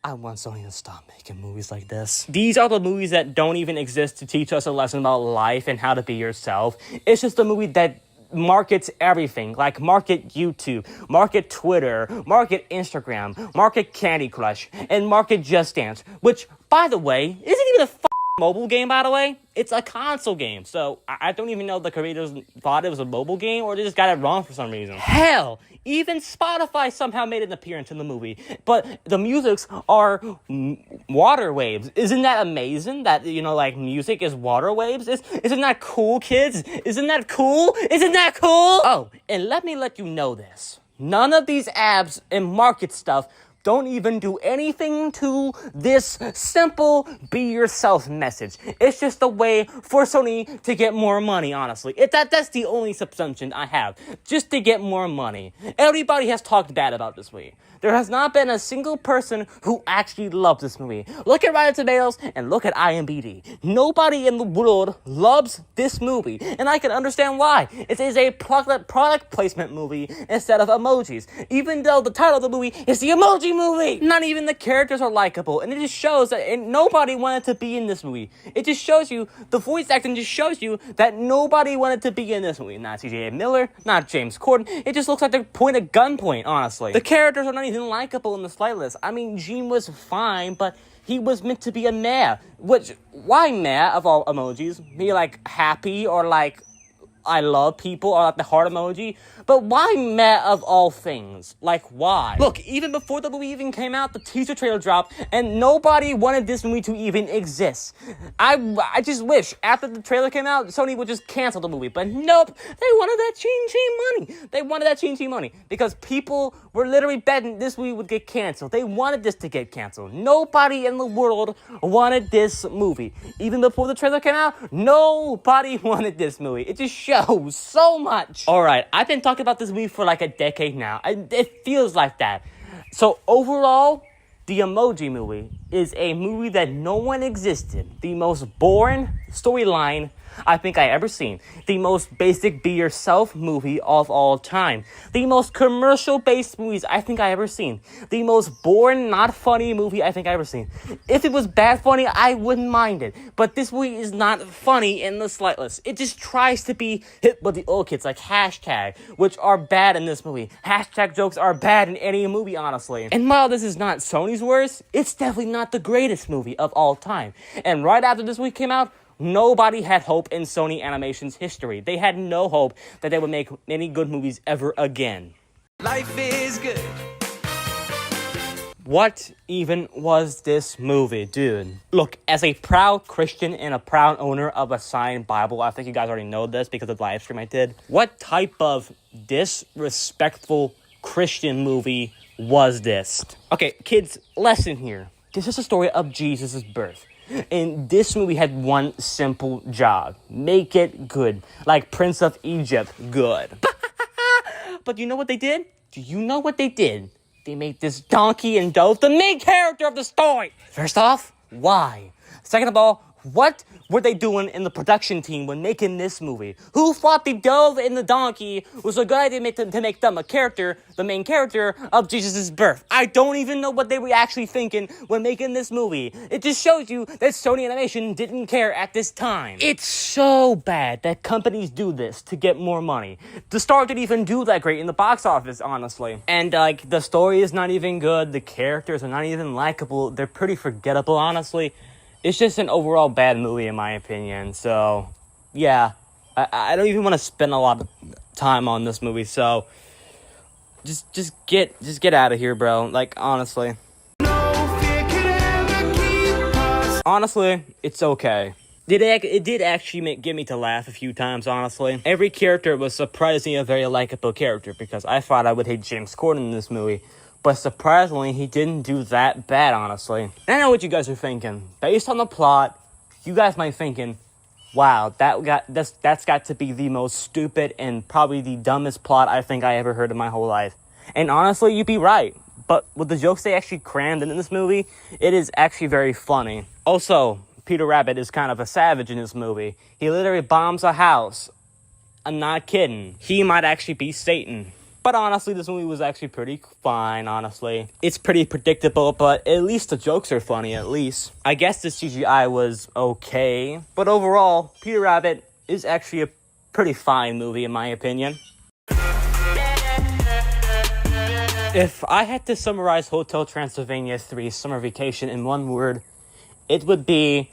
want Sony to stop making movies like this. These are the movies that don't even exist to teach us a lesson about life and how to be yourself. It's just a movie that markets everything. Like, market YouTube, market Twitter, market Instagram, market Candy Crush, and market Just Dance. Which, by the way, isn't even a mobile game, by the way. It's a console game, so I don't even know if the creators thought it was a mobile game or they just got it wrong for some reason. Hell, even Spotify somehow made an appearance in the movie, but the musics are water waves. Isn't that amazing that, like, music is water waves? Isn't that cool, kids? Isn't that cool? Isn't that cool? Oh, and let me let you know this. None of these apps and market stuff don't even do anything to this simple be yourself message. It's just a way for Sony to get more money, honestly. That's the only assumption I have. Just to get more money. Everybody has talked bad about this movie. There has not been a single person who actually loves this movie. Look at Rotten Tomatoes and look at IMDb. Nobody in the world loves this movie, and I can understand why. It is a product placement movie instead of emojis, even though the title of the movie is the Emoji Movie. Not even the characters are likable, and it just shows that nobody wanted to be in this movie. It just shows you, the voice acting just shows you that nobody wanted to be in this movie. Not T.J. Miller, not James Corden. It just looks like they're pointing at gunpoint, honestly. The characters are not even likable in the slightest. I mean, Gene was fine, but he was meant to be a meh. Which, why meh of all emojis? Be like happy or like I love people or like the heart emoji? But why meh of all things? Like, why? Look, even before the movie even came out, the teaser trailer dropped, and nobody wanted this movie to even exist. I just wish, after the trailer came out, Sony would just cancel the movie. But nope, they wanted that ching-ching money. They wanted that ching-ching money. Because people were literally betting this movie would get canceled. They wanted this to get canceled. Nobody in the world wanted this movie. Even before the trailer came out, nobody wanted this movie. It just shows so much. Alright, I've been talking about this movie for like a decade now. It feels like that. So overall, the Emoji Movie is a movie that no one existed. The most boring storyline I think I ever seen. The most basic be yourself movie of all time. The most commercial based movies I think I ever seen. The most boring, not funny movie I think I ever seen. If it was bad funny, I wouldn't mind it. But this movie is not funny in the slightest. It just tries to be hip with the old kids, like hashtag, which are bad in this movie. Hashtag jokes are bad in any movie, honestly. And while this is not Sony's worst, it's definitely not the greatest movie of all time. And right after this movie came out, nobody had hope in Sony Animation's history. They had no hope that they would make any good movies ever again. Life is good. What even was this movie, dude? Look, as a proud Christian and a proud owner of a signed Bible, I think you guys already know this because of the live stream I did. What type of disrespectful Christian movie was this? Okay, kids, lesson here. This is a story of Jesus' birth. And this movie had one simple job. Make it good. Like Prince of Egypt, good. But you know what they did? Do you know what they did? They made this donkey and dove the main character of the story. First off, why? Second of all, what were they doing in the production team when making this movie? Who thought the dove and the donkey was a good idea to make them a character, the main character of Jesus' birth? I don't even know what they were actually thinking when making this movie. It just shows you that Sony Animation didn't care at this time. It's so bad that companies do this to get more money. The Star didn't even do that great in the box office, honestly. And, the story is not even good. The characters are not even likable. They're pretty forgettable, honestly. It's just an overall bad movie, in my opinion. So, yeah. I don't even want to spend a lot of time on this movie. So, just get out of here, bro. Like, honestly. Honestly, it's okay. It did actually get me to laugh a few times, honestly. Every character was surprisingly a very likable character, because I thought I would hate James Corden in this movie. But surprisingly, he didn't do that bad, honestly. And I know what you guys are thinking. Based on the plot, you guys might be thinking, wow, that's got to be the most stupid and probably the dumbest plot I think I ever heard in my whole life. And honestly, you'd be right. But with the jokes they actually crammed in this movie, it is actually very funny. Also, Peter Rabbit is kind of a savage in this movie. He literally bombs a house. I'm not kidding. He might actually be Satan. But honestly, this movie was actually pretty fine, honestly. It's pretty predictable, but at least the jokes are funny, at least. I guess the CGI was okay. But overall, Peter Rabbit is actually a pretty fine movie, in my opinion. If I had to summarize Hotel Transylvania 3 Summer Vacation in one word, it would be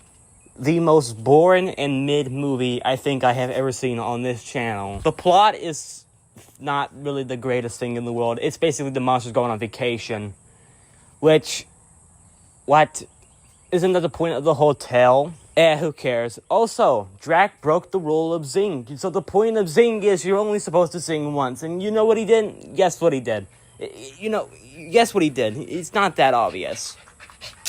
the most boring and mid movie I think I have ever seen on this channel. The plot is not really the greatest thing in the world. It's basically the monsters going on vacation. Which, what? Isn't that the point of the hotel? Who cares? Also, Drac broke the rule of Zing. So the point of Zing is you're only supposed to sing once. And you know what he did? Guess what he did? Guess what he did? It's not that obvious.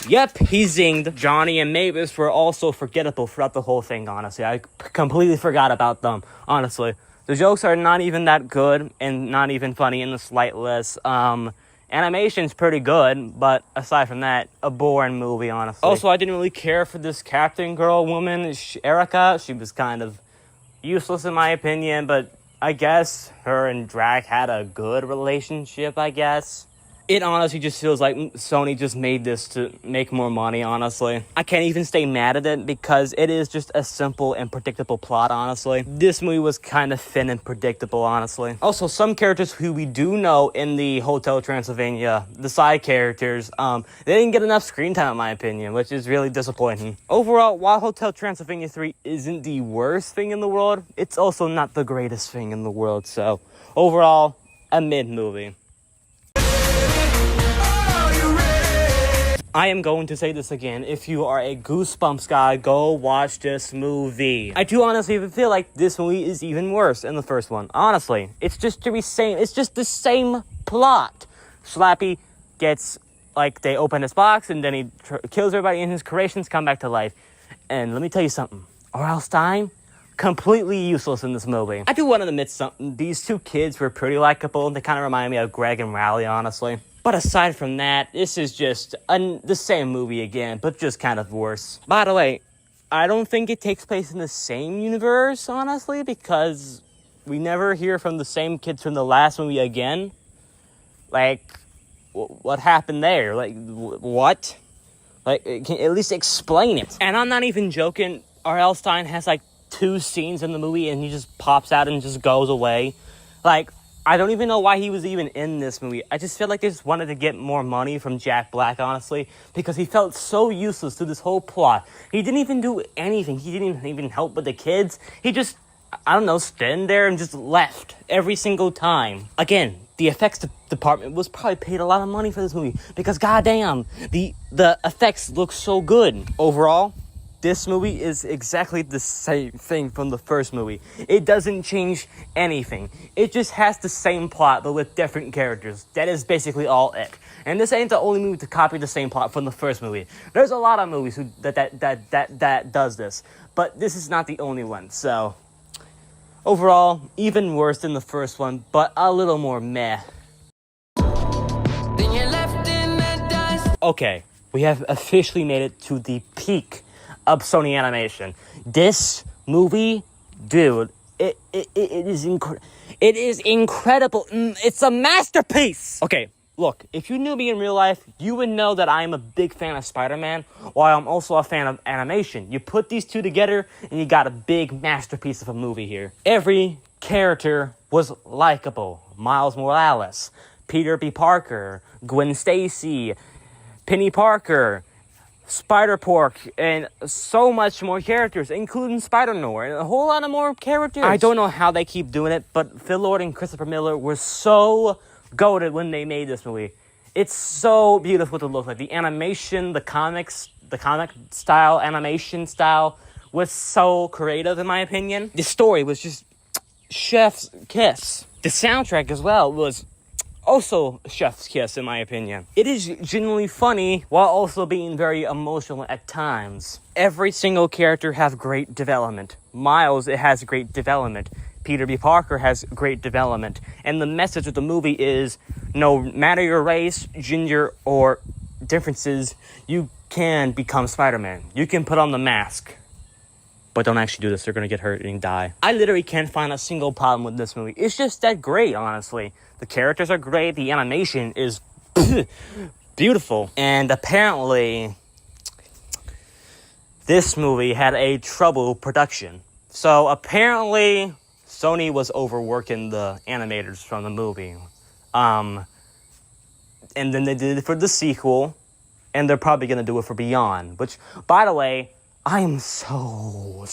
Yep, he zinged. Johnny and Mavis were also forgettable throughout the whole thing, honestly. I completely forgot about them, honestly. The jokes are not even that good and not even funny in the slightest. Animation's pretty good, but aside from that, a boring movie, honestly. Also, I didn't really care for this captain girl woman, Erica. She was kind of useless in my opinion, but I guess her and Drac had a good relationship, I guess. It honestly just feels like Sony just made this to make more money, honestly. I can't even stay mad at it because it is just a simple and predictable plot, honestly. This movie was kind of thin and predictable, honestly. Also, some characters who we do know in the Hotel Transylvania, the side characters, they didn't get enough screen time, in my opinion, which is really disappointing. Overall, while Hotel Transylvania 3 isn't the worst thing in the world, it's also not the greatest thing in the world, so overall, a mid movie. I am going to say this again. If you are a GhostBumps guy, go watch this movie. I do honestly feel like this movie is even worse than the first one. Honestly, it's just the same plot. Slappy gets, they open his box and then he kills everybody in his creations, come back to life. And let me tell you something. R.L. Stine, completely useless in this movie. I do want to admit something. These two kids were pretty likable. They kind of remind me of Greg and Rowley, honestly. But aside from that, this is just the same movie again, but just kind of worse. By the way, I don't think it takes place in the same universe, honestly, because we never hear from the same kids from the last movie again. What happened there? What? Can at least explain it. And I'm not even joking. R.L. Stine has, 2 scenes in the movie, and he just pops out and just goes away. I don't even know why he was even in this movie. I just feel like they just wanted to get more money from Jack Black, honestly, because he felt so useless to this whole plot. He didn't even do anything. He didn't even help with the kids. He just I don't know, stand there and just left every single time. Again, the effects department was probably paid a lot of money for this movie because goddamn, the effects look so good. Overall, this movie is exactly the same thing from the first movie. It doesn't change anything. It just has the same plot, but with different characters. That is basically all it. And this ain't the only movie to copy the same plot from the first movie. There's a lot of movies that does this, but this is not the only one. So, overall, even worse than the first one, but a little more meh. Okay, we have officially made it to the peak of Sony animation. This movie, dude, it is incredible. It's a masterpiece. Okay, look, if you knew me in real life, you would know that I am a big fan of Spider-Man, while I'm also a fan of animation. You put these two together, and you got a big masterpiece of a movie here. Every character was likable. Miles Morales, Peter B. Parker, Gwen Stacy, Penny Parker, Spider-Pork, and so much more characters, including Spider-Noir, and a whole lot of more characters. I don't know how they keep doing it, but Phil Lord and Christopher Miller were so goated when they made this movie. It's so beautiful to look like. The animation, the comic style, animation style was so creative, in my opinion. The story was just chef's kiss. The soundtrack as well was also chef's kiss, in my opinion. It is genuinely funny while also being very emotional at times. Every single character has great development. Miles, it has great development. Peter B. Parker has great development. And the message of the movie is, no matter your race, gender, or differences, you can become Spider-Man. You can put on the mask. But don't actually do this, they're gonna get hurt and die. I literally can't find a single problem with this movie. It's just that great, honestly. The characters are great, the animation is beautiful. And apparently, this movie had a trouble production. So apparently, Sony was overworking the animators from the movie. And then they did it for the sequel, and they're probably gonna do it for Beyond. Which, by the way, I am so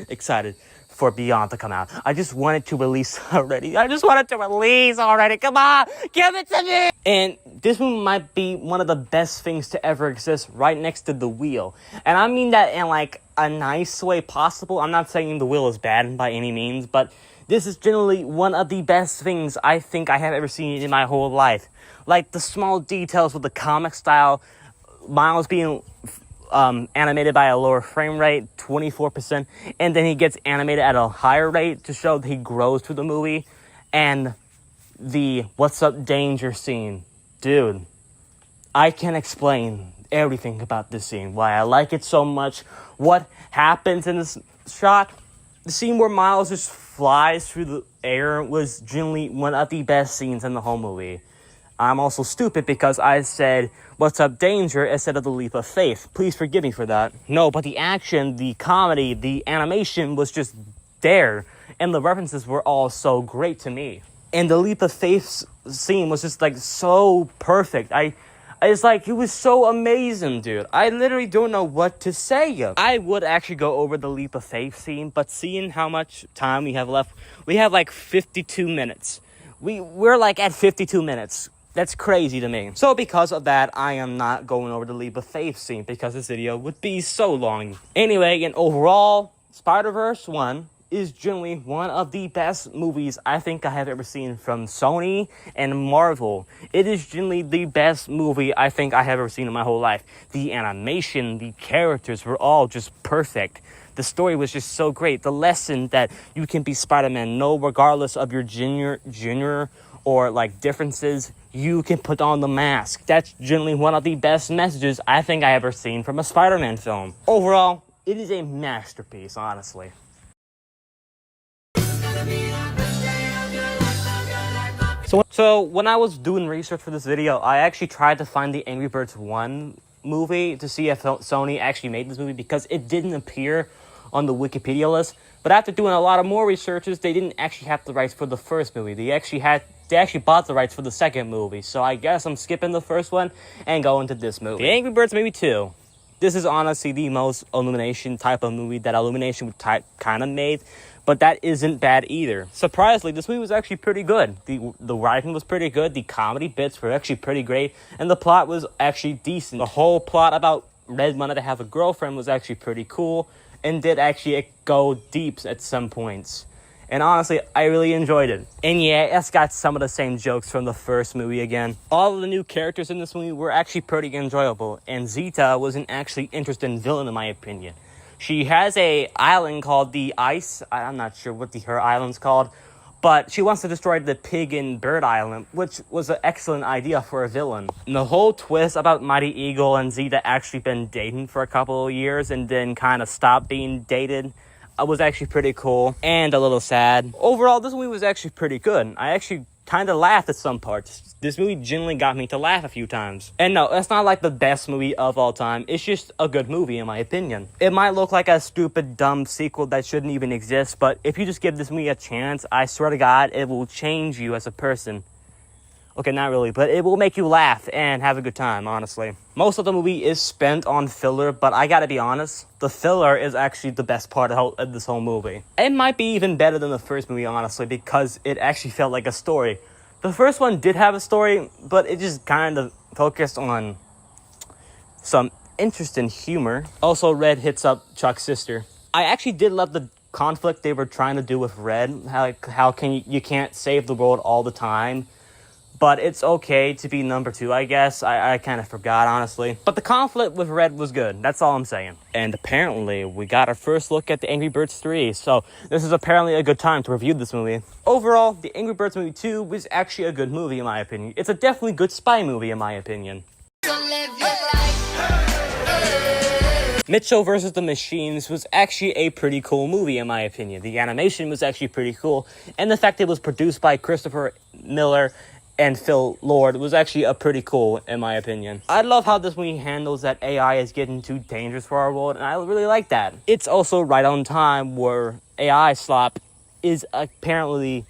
excited for Beyond to come out. I just want it to release already. Come on, give it to me! And this movie might be one of the best things to ever exist right next to The Wheel. And I mean that in like a nice way possible. I'm not saying The Wheel is bad by any means, but this is generally one of the best things I think I have ever seen in my whole life. Like the small details with the comic style, Miles being animated by a lower frame rate, 24%, and then he gets animated at a higher rate to show that he grows through the movie, and the what's up danger scene. Dude, I can't explain everything about this scene, why I like it so much, what happens in this shot. The scene where Miles just flies through the air was generally one of the best scenes in the whole movie. I'm also stupid because I said, what's up danger, instead of the leap of faith. Please forgive me for that. No, but the action, the comedy, the animation was just there. And the references were all so great to me. And the leap of faith scene was just like so perfect. It's like, it was so amazing, dude. I literally don't know what to say. I would actually go over the leap of faith scene, but seeing how much time we have left, we have like 52 minutes. We're like at 52 minutes. That's crazy to me. So because of that, I am not going over the leap of faith scene because this video would be so long. Anyway, and overall, Spiderverse 1 is generally one of the best movies I think I have ever seen from Sony and Marvel. It is generally the best movie I think I have ever seen in my whole life. The animation, the characters were all just perfect. The story was just so great. The lesson that you can be Spider-Man, no, regardless of your gender or like differences, you can put on the mask. That's generally one of the best messages I think I ever seen from a Spider-Man film. Overall, it is a masterpiece, honestly. So when I was doing research for this video, I actually tried to find the Angry Birds 1 movie to see if Sony actually made this movie because it didn't appear on the Wikipedia list. But after doing a lot of more researches, they didn't actually have the rights for the first movie. They actually bought the rights for the second movie. So I guess I'm skipping the first one and going to this movie. The Angry Birds movie 2. This is honestly the most Illumination type of movie that Illumination would kind of made, but that isn't bad either. Surprisingly, this movie was actually pretty good. The writing was pretty good, the comedy bits were actually pretty great, and the plot was actually decent. The whole plot about Red wanted to have a girlfriend was actually pretty cool, and did actually go deep at some points. And honestly, I really enjoyed it. And yeah, it's got some of the same jokes from the first movie again. All of the new characters in this movie were actually pretty enjoyable. And Zeta was an actually interesting villain in my opinion. She has a island called the Ice. I'm not sure what her island's called. But she wants to destroy the Pig and Bird Island, which was an excellent idea for a villain. And the whole twist about Mighty Eagle and Zeta actually been dating for a couple of years and then kind of stopped being dated was actually pretty cool and a little sad. Overall, this movie was actually pretty good. I actually kind of laughed at some parts. This movie genuinely got me to laugh a few times. And no, it's not like the best movie of all time. It's just a good movie in my opinion. It might look like a stupid, dumb sequel that shouldn't even exist, but if you just give this movie a chance, I swear to God, it will change you as a person. Okay, not really, but it will make you laugh and have a good time, honestly. Most of the movie is spent on filler, but I gotta be honest, the filler is actually the best part of this whole movie. It might be even better than the first movie, honestly, because it actually felt like a story. The first one did have a story, but it just kind of focused on some interesting humor. Also, Red hits up Chuck's sister. I actually did love the conflict they were trying to do with Red. How can you can't save the world all the time. But it's okay to be number 2, I guess. I kind of forgot, honestly. But the conflict with Red was good. That's all I'm saying. And apparently, we got our first look at the Angry Birds 3. So this is apparently a good time to review this movie. Overall, the Angry Birds movie 2 was actually a good movie, in my opinion. It's a definitely good spy movie, in my opinion. Mitchell vs. the Machines was actually a pretty cool movie, in my opinion. The animation was actually pretty cool. And the fact it was produced by Christopher Miller and Phil Lord was actually a pretty cool, in my opinion. I love how this movie handles that AI is getting too dangerous for our world, and I really like that. It's also right on time where AI slop is apparently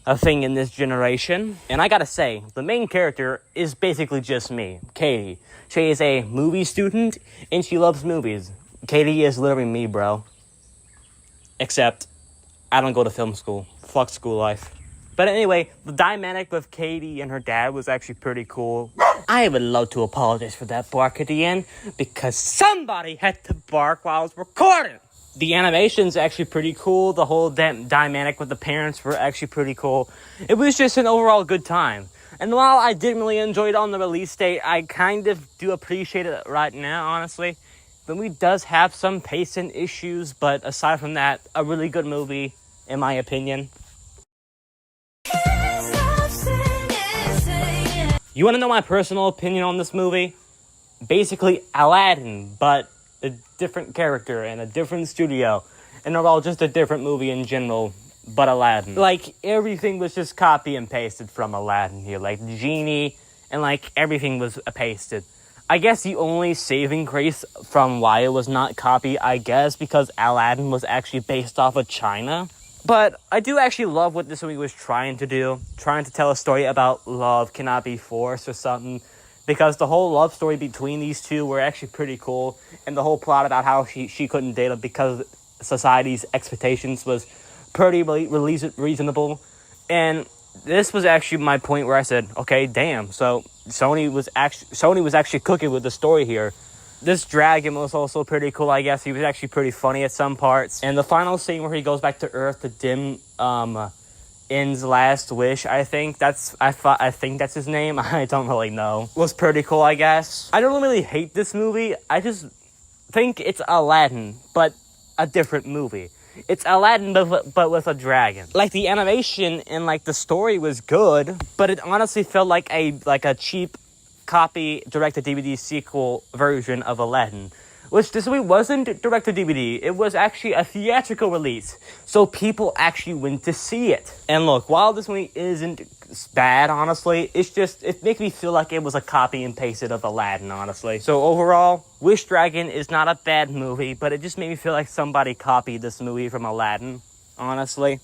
a thing in this generation. And I gotta say, the main character is basically just me, Katie. She is a movie student, and she loves movies. Katie is literally me, bro. Except, I don't go to film school. Fuck school life. But anyway, the dynamic with Katie and her dad was actually pretty cool. I would love to apologize for that bark at the end, because somebody had to bark while I was recording. The animation's actually pretty cool. The whole dynamic with the parents were actually pretty cool. It was just an overall good time. And while I didn't really enjoy it on the release date, I kind of do appreciate it right now, honestly. The movie does have some pacing issues, but aside from that, a really good movie, in my opinion. You want to know my personal opinion on this movie? Basically, Aladdin, but a different character and a different studio. And overall, just a different movie in general, but Aladdin. Like, everything was just copy and pasted from Aladdin here. Like, the genie and, like, everything was pasted. I guess the only saving grace from why it was not copy, I guess, because Aladdin was actually based off of China. But I do actually love what this movie was trying to do. Trying to tell a story about love cannot be forced or something. Because the whole love story between these two were actually pretty cool. And the whole plot about how she couldn't date him because society's expectations was pretty reasonable. And this was actually my point where I said, okay, damn. So Sony was actually cooking with the story here. This dragon was also pretty cool, I guess. He was actually pretty funny at some parts. And the final scene where he goes back to Earth to dim In's last wish, I think that's his name. I don't really know. Was pretty cool, I guess. I don't really hate this movie. I just think it's Aladdin, but a different movie. It's Aladdin, but with a dragon. Like, the animation and, like, the story was good, but it honestly felt like a cheap copy direct-to-DVD sequel version of Aladdin, which this movie wasn't direct-to-DVD. It was actually a theatrical release, so people actually went to see it. And look, while this movie isn't bad, honestly, it makes me feel like it was a copy and pasted of Aladdin, honestly. So overall, Wish Dragon is not a bad movie, but it just made me feel like somebody copied this movie from Aladdin, honestly.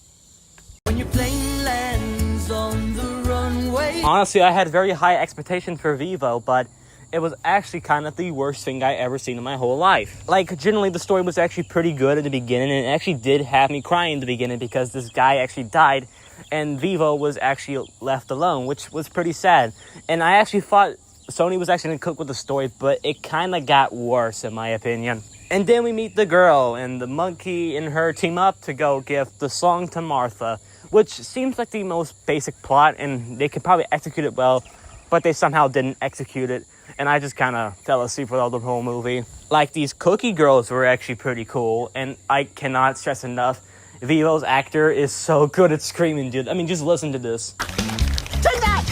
When your plane lands on the runway. Honestly, I had very high expectations for Vivo, but it was actually kind of the worst thing I ever seen in my whole life. Like, generally, the story was actually pretty good at the beginning, and it actually did have me crying in the beginning because this guy actually died, and Vivo was actually left alone, which was pretty sad. And I actually thought Sony was actually going to cook with the story, but it kind of got worse, in my opinion. And then we meet the girl, and the monkey and her team up to go give the song to Martha, which seems like the most basic plot, and they could probably execute it well, but they somehow didn't execute it, and I just kind of fell asleep with all the whole movie. Like, these cookie girls were actually pretty cool, and I cannot stress enough, Vivo's actor is so good at screaming, dude. I mean, just listen to this. Take that!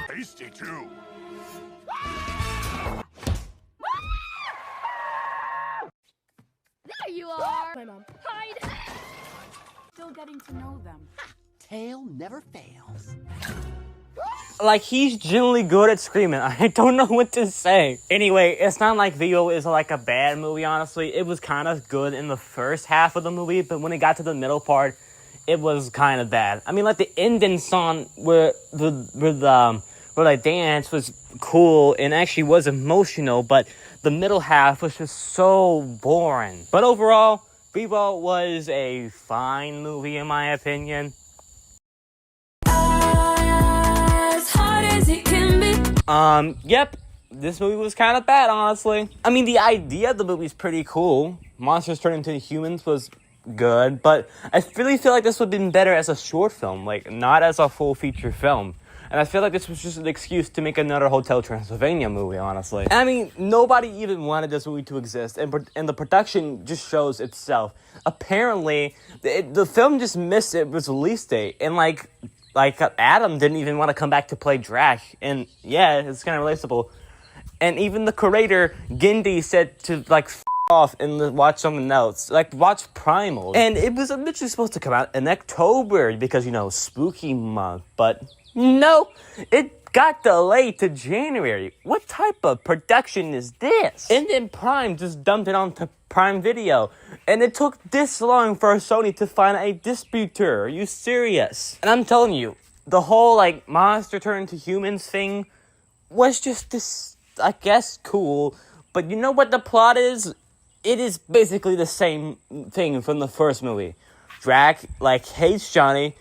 Tasty too. There you are! My mom. Hide! Still getting to know them. Tail never fails. Like, he's generally good at screaming. I don't know what to say. Anyway, it's not like Vivo is like a bad movie, honestly. It was kind of good in the first half of the movie, but when it got to the middle part, it was kind of bad. I mean, like, the ending song where the dance was cool and actually was emotional, but the middle half was just so boring. But overall, Vivo was a fine movie, in my opinion. Yep, this movie was kind of bad, honestly. I mean, the idea of the movie is pretty cool. Monsters turning into humans was good, but I really feel like this would have been better as a short film, like, not as a full feature film. And I feel like this was just an excuse to make another Hotel Transylvania movie, honestly. I mean, nobody even wanted this movie to exist, and the production just shows itself. Apparently, the film just missed its release date, and like Adam didn't even want to come back to play Drac, and yeah, it's kind of relatable. And even the creator, Gindi, said to, like, f*** off and watch something else. Like, watch Primal. And it was originally supposed to come out in October because, you know, spooky month, but no, it got delayed to January. What type of production is this? And then Prime just dumped it onto Prime Video. And it took this long for Sony to find a distributor. Are you serious? And I'm telling you, the whole, like, monster turn into humans thing was just this, I guess, cool. But you know what the plot is? It is basically the same thing from the first movie. Drac, like, hates Johnny.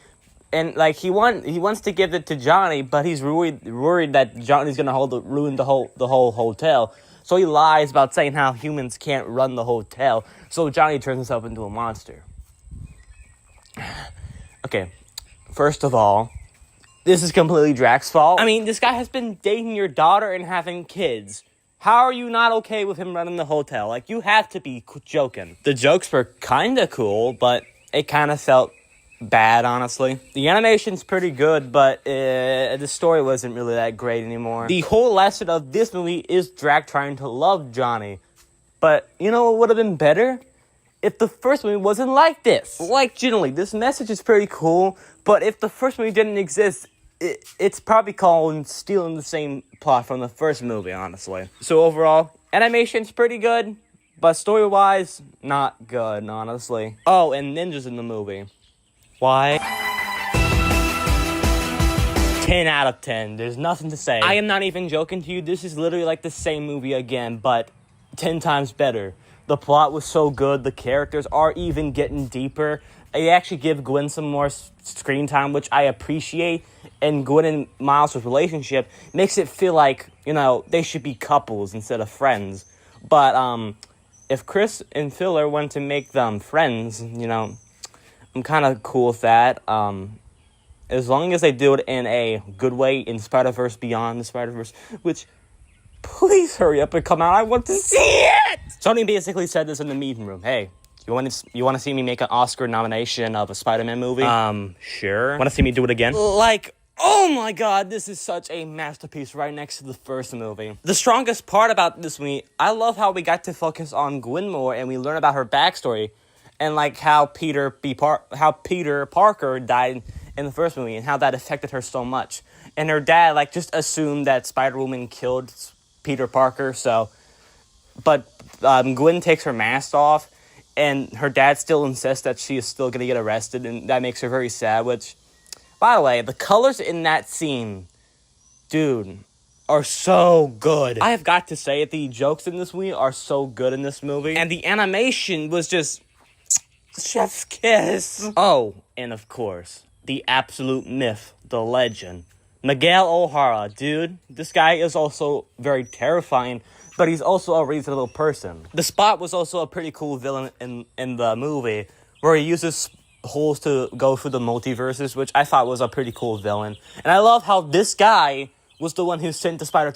And, like, he wants to give it to Johnny, but he's worried that Johnny's gonna ruin the whole hotel. So he lies about saying how humans can't run the hotel. So Johnny turns himself into a monster. Okay, first of all, this is completely Drac's fault. I mean, this guy has been dating your daughter and having kids. How are you not okay with him running the hotel? Like, you have to be joking. The jokes were kind of cool, but it kind of felt bad, honestly. The animation's pretty good, but the story wasn't really that great anymore. The whole lesson of this movie is Drac trying to love Johnny. But you know what would have been better? If the first movie wasn't like this. Like, generally, this message is pretty cool, but if the first movie didn't exist, it's probably called stealing the same plot from the first movie, honestly. So overall, animation's pretty good, but story-wise, not good, honestly. Oh, and ninjas in the movie. Why? 10 out of 10. There's nothing to say. I am not even joking to you. This is literally like the same movie again, but 10 times better. The plot was so good. The characters are even getting deeper. They actually give Gwen some more screen time, which I appreciate. And Gwen and Miles' relationship makes it feel like, you know, they should be couples instead of friends. But if Chris and Filler want to make them friends, you know, I'm kind of cool with that. As long as they do it in a good way in Spiderverse Beyond the Spiderverse, which, please hurry up and come out. I want to see it! Sony basically said this in the meeting room. Hey, you want to see me make an Oscar nomination of a Spider-Man movie? Sure. Want to see me do it again? Like, oh my god, this is such a masterpiece right next to the first movie. The strongest part about this movie, I love how we got to focus on Gwen more and we learn about her backstory. And, like, how Peter Parker died in the first movie and how that affected her so much. And her dad, like, just assumed that Spider-Woman killed Peter Parker, so... But Gwen takes her mask off, and her dad still insists that she is still gonna get arrested, and that makes her very sad, which, by the way, the colors in that scene, dude, are so good. I have got to say, the jokes in this movie are so good in this movie, and the animation was just chef's kiss. Oh, and of course, the absolute myth, the legend, Miguel O'Hara. Dude, this guy is also very terrifying, but he's also a reasonable person. The Spot was also a pretty cool villain in the movie, where he uses holes to go through the multiverses, which I thought was a pretty cool villain. And I love how this guy was the one who sent the spider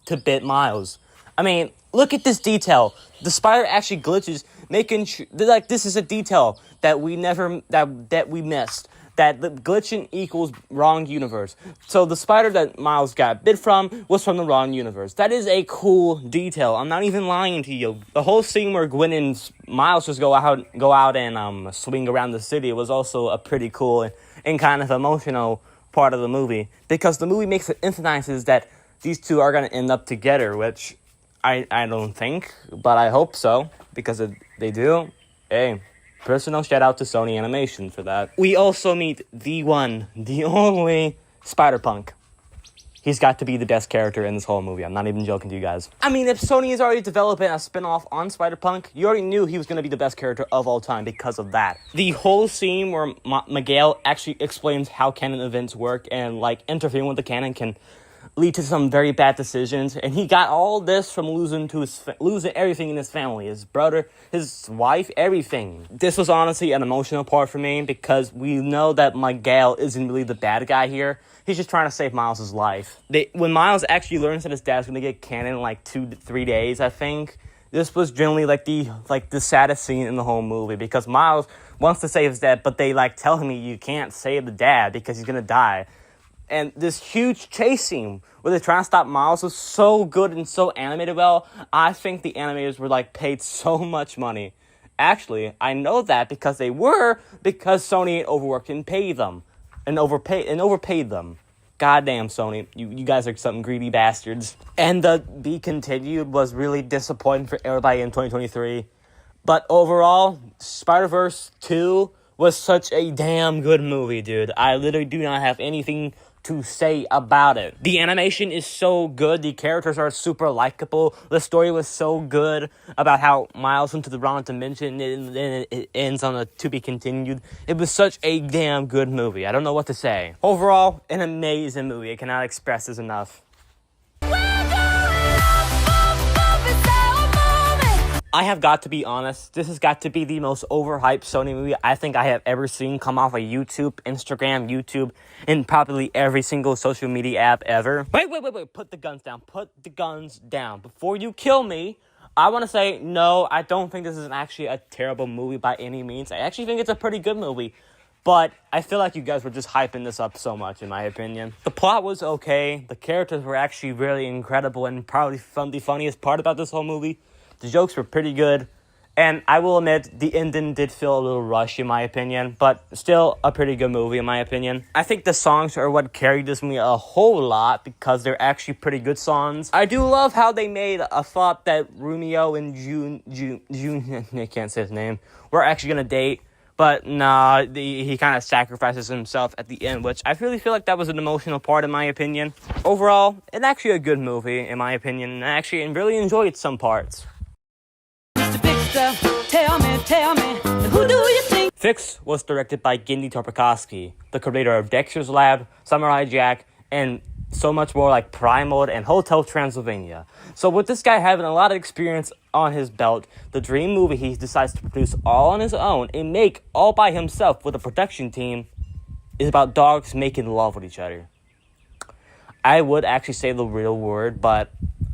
to bit Miles. I mean, look at this detail. The spider actually glitches, making sure, like, this is a detail that we never, that we missed. That the glitching equals wrong universe. So the spider that Miles got bit from was from the wrong universe. That is a cool detail. I'm not even lying to you. The whole scene where Gwen and Miles just go out and swing around the city was also a pretty cool and kind of emotional part of the movie, because the movie makes it emphasizes that these two are going to end up together, which I don't think, but I hope so, because if they do, hey, personal shout out to Sony Animation for that. We also meet the one, the only Spider-Punk. He's got to be the best character in this whole movie. I'm not even joking to you guys. I mean, if Sony is already developing a spin-off on Spider-Punk, you already knew he was going to be the best character of all time because of that. The whole scene where Miguel actually explains how canon events work and, like, interfering with the canon can lead to some very bad decisions, and he got all this from losing everything in his family, his brother, his wife, everything. This was honestly an emotional part for me, because we know that Miguel isn't really the bad guy here. He's just trying to save Miles' life. When Miles actually learns that his dad's gonna get canon in like 2 to 3 days, I think, this was generally like the saddest scene in the whole movie, because Miles wants to save his dad, but they like tell him you can't save the dad because he's gonna die. And this huge chase scene where they're trying to stop Miles was so good and so animated well. I think the animators were like paid so much money. Actually, I know that because Sony overworked and paid them. And overpaid them. Goddamn, Sony. You guys are some greedy bastards. And the Be Continued was really disappointing for everybody in 2023. But overall, Spiderverse 2 was such a damn good movie, dude. I literally do not have anything to say about it. The animation is so good. The characters are super likable. The story was so good about how Miles went to the wrong dimension and then it ends on a to be continued. It was such a damn good movie. I don't know what to say. Overall, an amazing movie. I cannot express this enough. I have got to be honest, this has got to be the most overhyped Sony movie I think I have ever seen come off of YouTube, Instagram, YouTube, and probably every single social media app ever. Wait, put the guns down. Put the guns down. Before you kill me, I want to say, no, I don't think this is actually a terrible movie by any means. I actually think it's a pretty good movie, but I feel like you guys were just hyping this up so much, in my opinion. The plot was okay. The characters were actually really incredible, and probably the funniest part about this whole movie. The jokes were pretty good, and I will admit, the ending did feel a little rushed in my opinion, but still a pretty good movie in my opinion. I think the songs are what carried this movie a whole lot, because they're actually pretty good songs. I do love how they made a thought that Romeo and June, I can't say his name, were actually gonna date, but nah, he kind of sacrifices himself at the end, which I really feel like that was an emotional part in my opinion. Overall, it's actually a good movie in my opinion, and I actually really enjoyed some parts. Tell me, who do you think? Fix was directed by Gendy Tartakovsky, the creator of Dexter's Lab, Samurai Jack, and so much more like Primal and Hotel Transylvania. So with this guy having a lot of experience on his belt, the dream movie he decides to produce all on his own and make all by himself with a production team is about dogs making love with each other. I would actually say the real word, but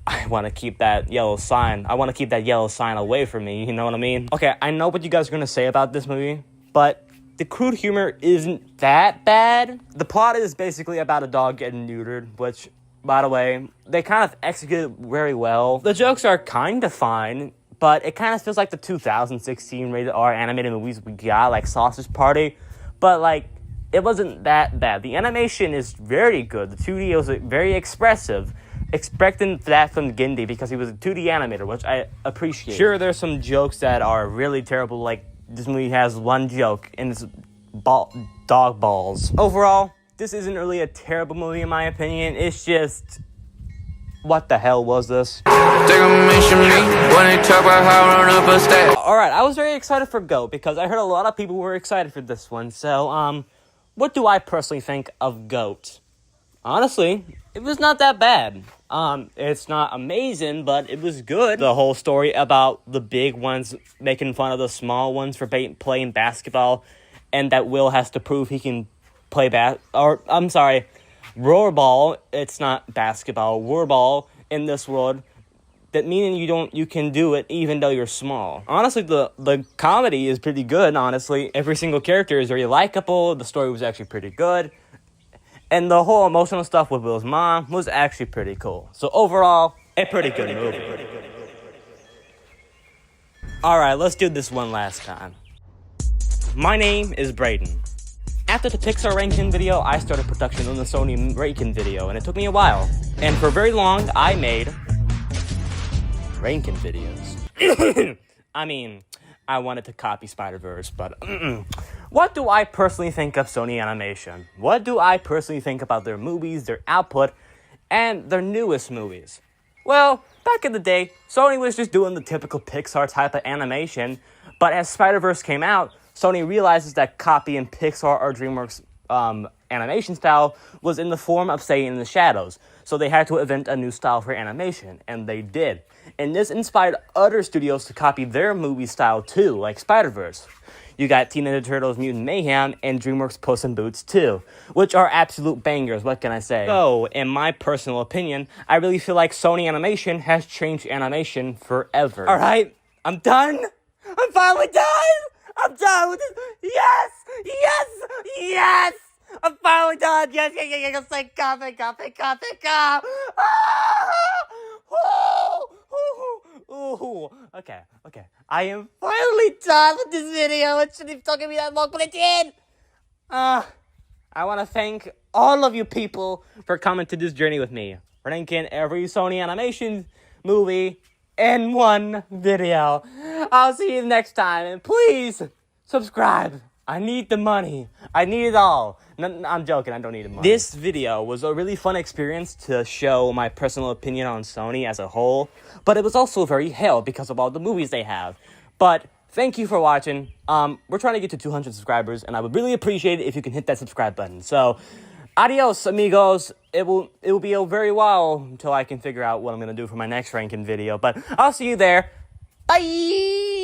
I want to keep that yellow sign. I want to keep that yellow sign away from me, you know what I mean? Okay, I know what you guys are going to say about this movie, but the crude humor isn't that bad. The plot is basically about a dog getting neutered, which, by the way, they kind of execute very well. The jokes are kind of fine, but it kind of feels like the 2016 rated R animated movies we got, like Sausage Party, but like, it wasn't that bad. The animation is very good. The 2D was very expressive. expecting that from Gindi because he was a 2D animator, which I appreciate. Sure, there's some jokes that are really terrible, like this movie has one joke, and it's dog balls. Overall, this isn't really a terrible movie in my opinion. It's just, what the hell was this? Alright, I was very excited for GOAT because I heard a lot of people were excited for this one. So, what do I personally think of GOAT? Honestly, it was not that bad. It's not amazing, but it was good. The whole story about the big ones making fun of the small ones for playing basketball, and that Will has to prove he can play rollerball. It's not basketball. Rollerball in this world. That meaning you can do it even though you're small. Honestly, the comedy is pretty good, honestly. Every single character is very likable. The story was actually pretty good. And the whole emotional stuff with Will's mom was actually pretty cool. So overall, a pretty good movie. Alright, let's do this one last time. My name is Brayden. After the Pixar ranking video, I started production on the Sony ranking video, and it took me a while. And for very long, I made ranking videos. I mean, I wanted to copy Spiderverse, but what do I personally think of Sony Animation? What do I personally think about their movies, their output, and their newest movies? Well, back in the day, Sony was just doing the typical Pixar type of animation, but as Spiderverse came out, Sony realizes that copying Pixar or DreamWorks animation style was in the form of staying in the shadows, so they had to invent a new style for animation, and they did. And this inspired other studios to copy their movie style too, like Spiderverse. You got Teenage Ninja Turtles Mutant Mayhem and DreamWorks Puss in Boots 2, which are absolute bangers, what can I say? So, in my personal opinion, I really feel like Sony Animation has changed animation forever. Alright, I'm done! I'm finally done! I'm done with this! Yes! Yes! Yes! I'm finally done! Yes, thank God, thank God, thank God, thank God! Ah! Ooh. Okay. I am finally done with this video. It shouldn't have taken me that long, but it did! I want to thank all of you people for coming to this journey with me. Ranking every Sony Animation movie in one video. I'll see you next time, and please subscribe. I need the money. I need it all. No, I'm joking, I don't need the money. This video was a really fun experience to show my personal opinion on Sony as a whole, but it was also very hell because of all the movies they have. But thank you for watching. We're trying to get to 200 subscribers, and I would really appreciate it if you can hit that subscribe button. So, adios, amigos. It will be a very while until I can figure out what I'm going to do for my next ranking video, but I'll see you there. Bye!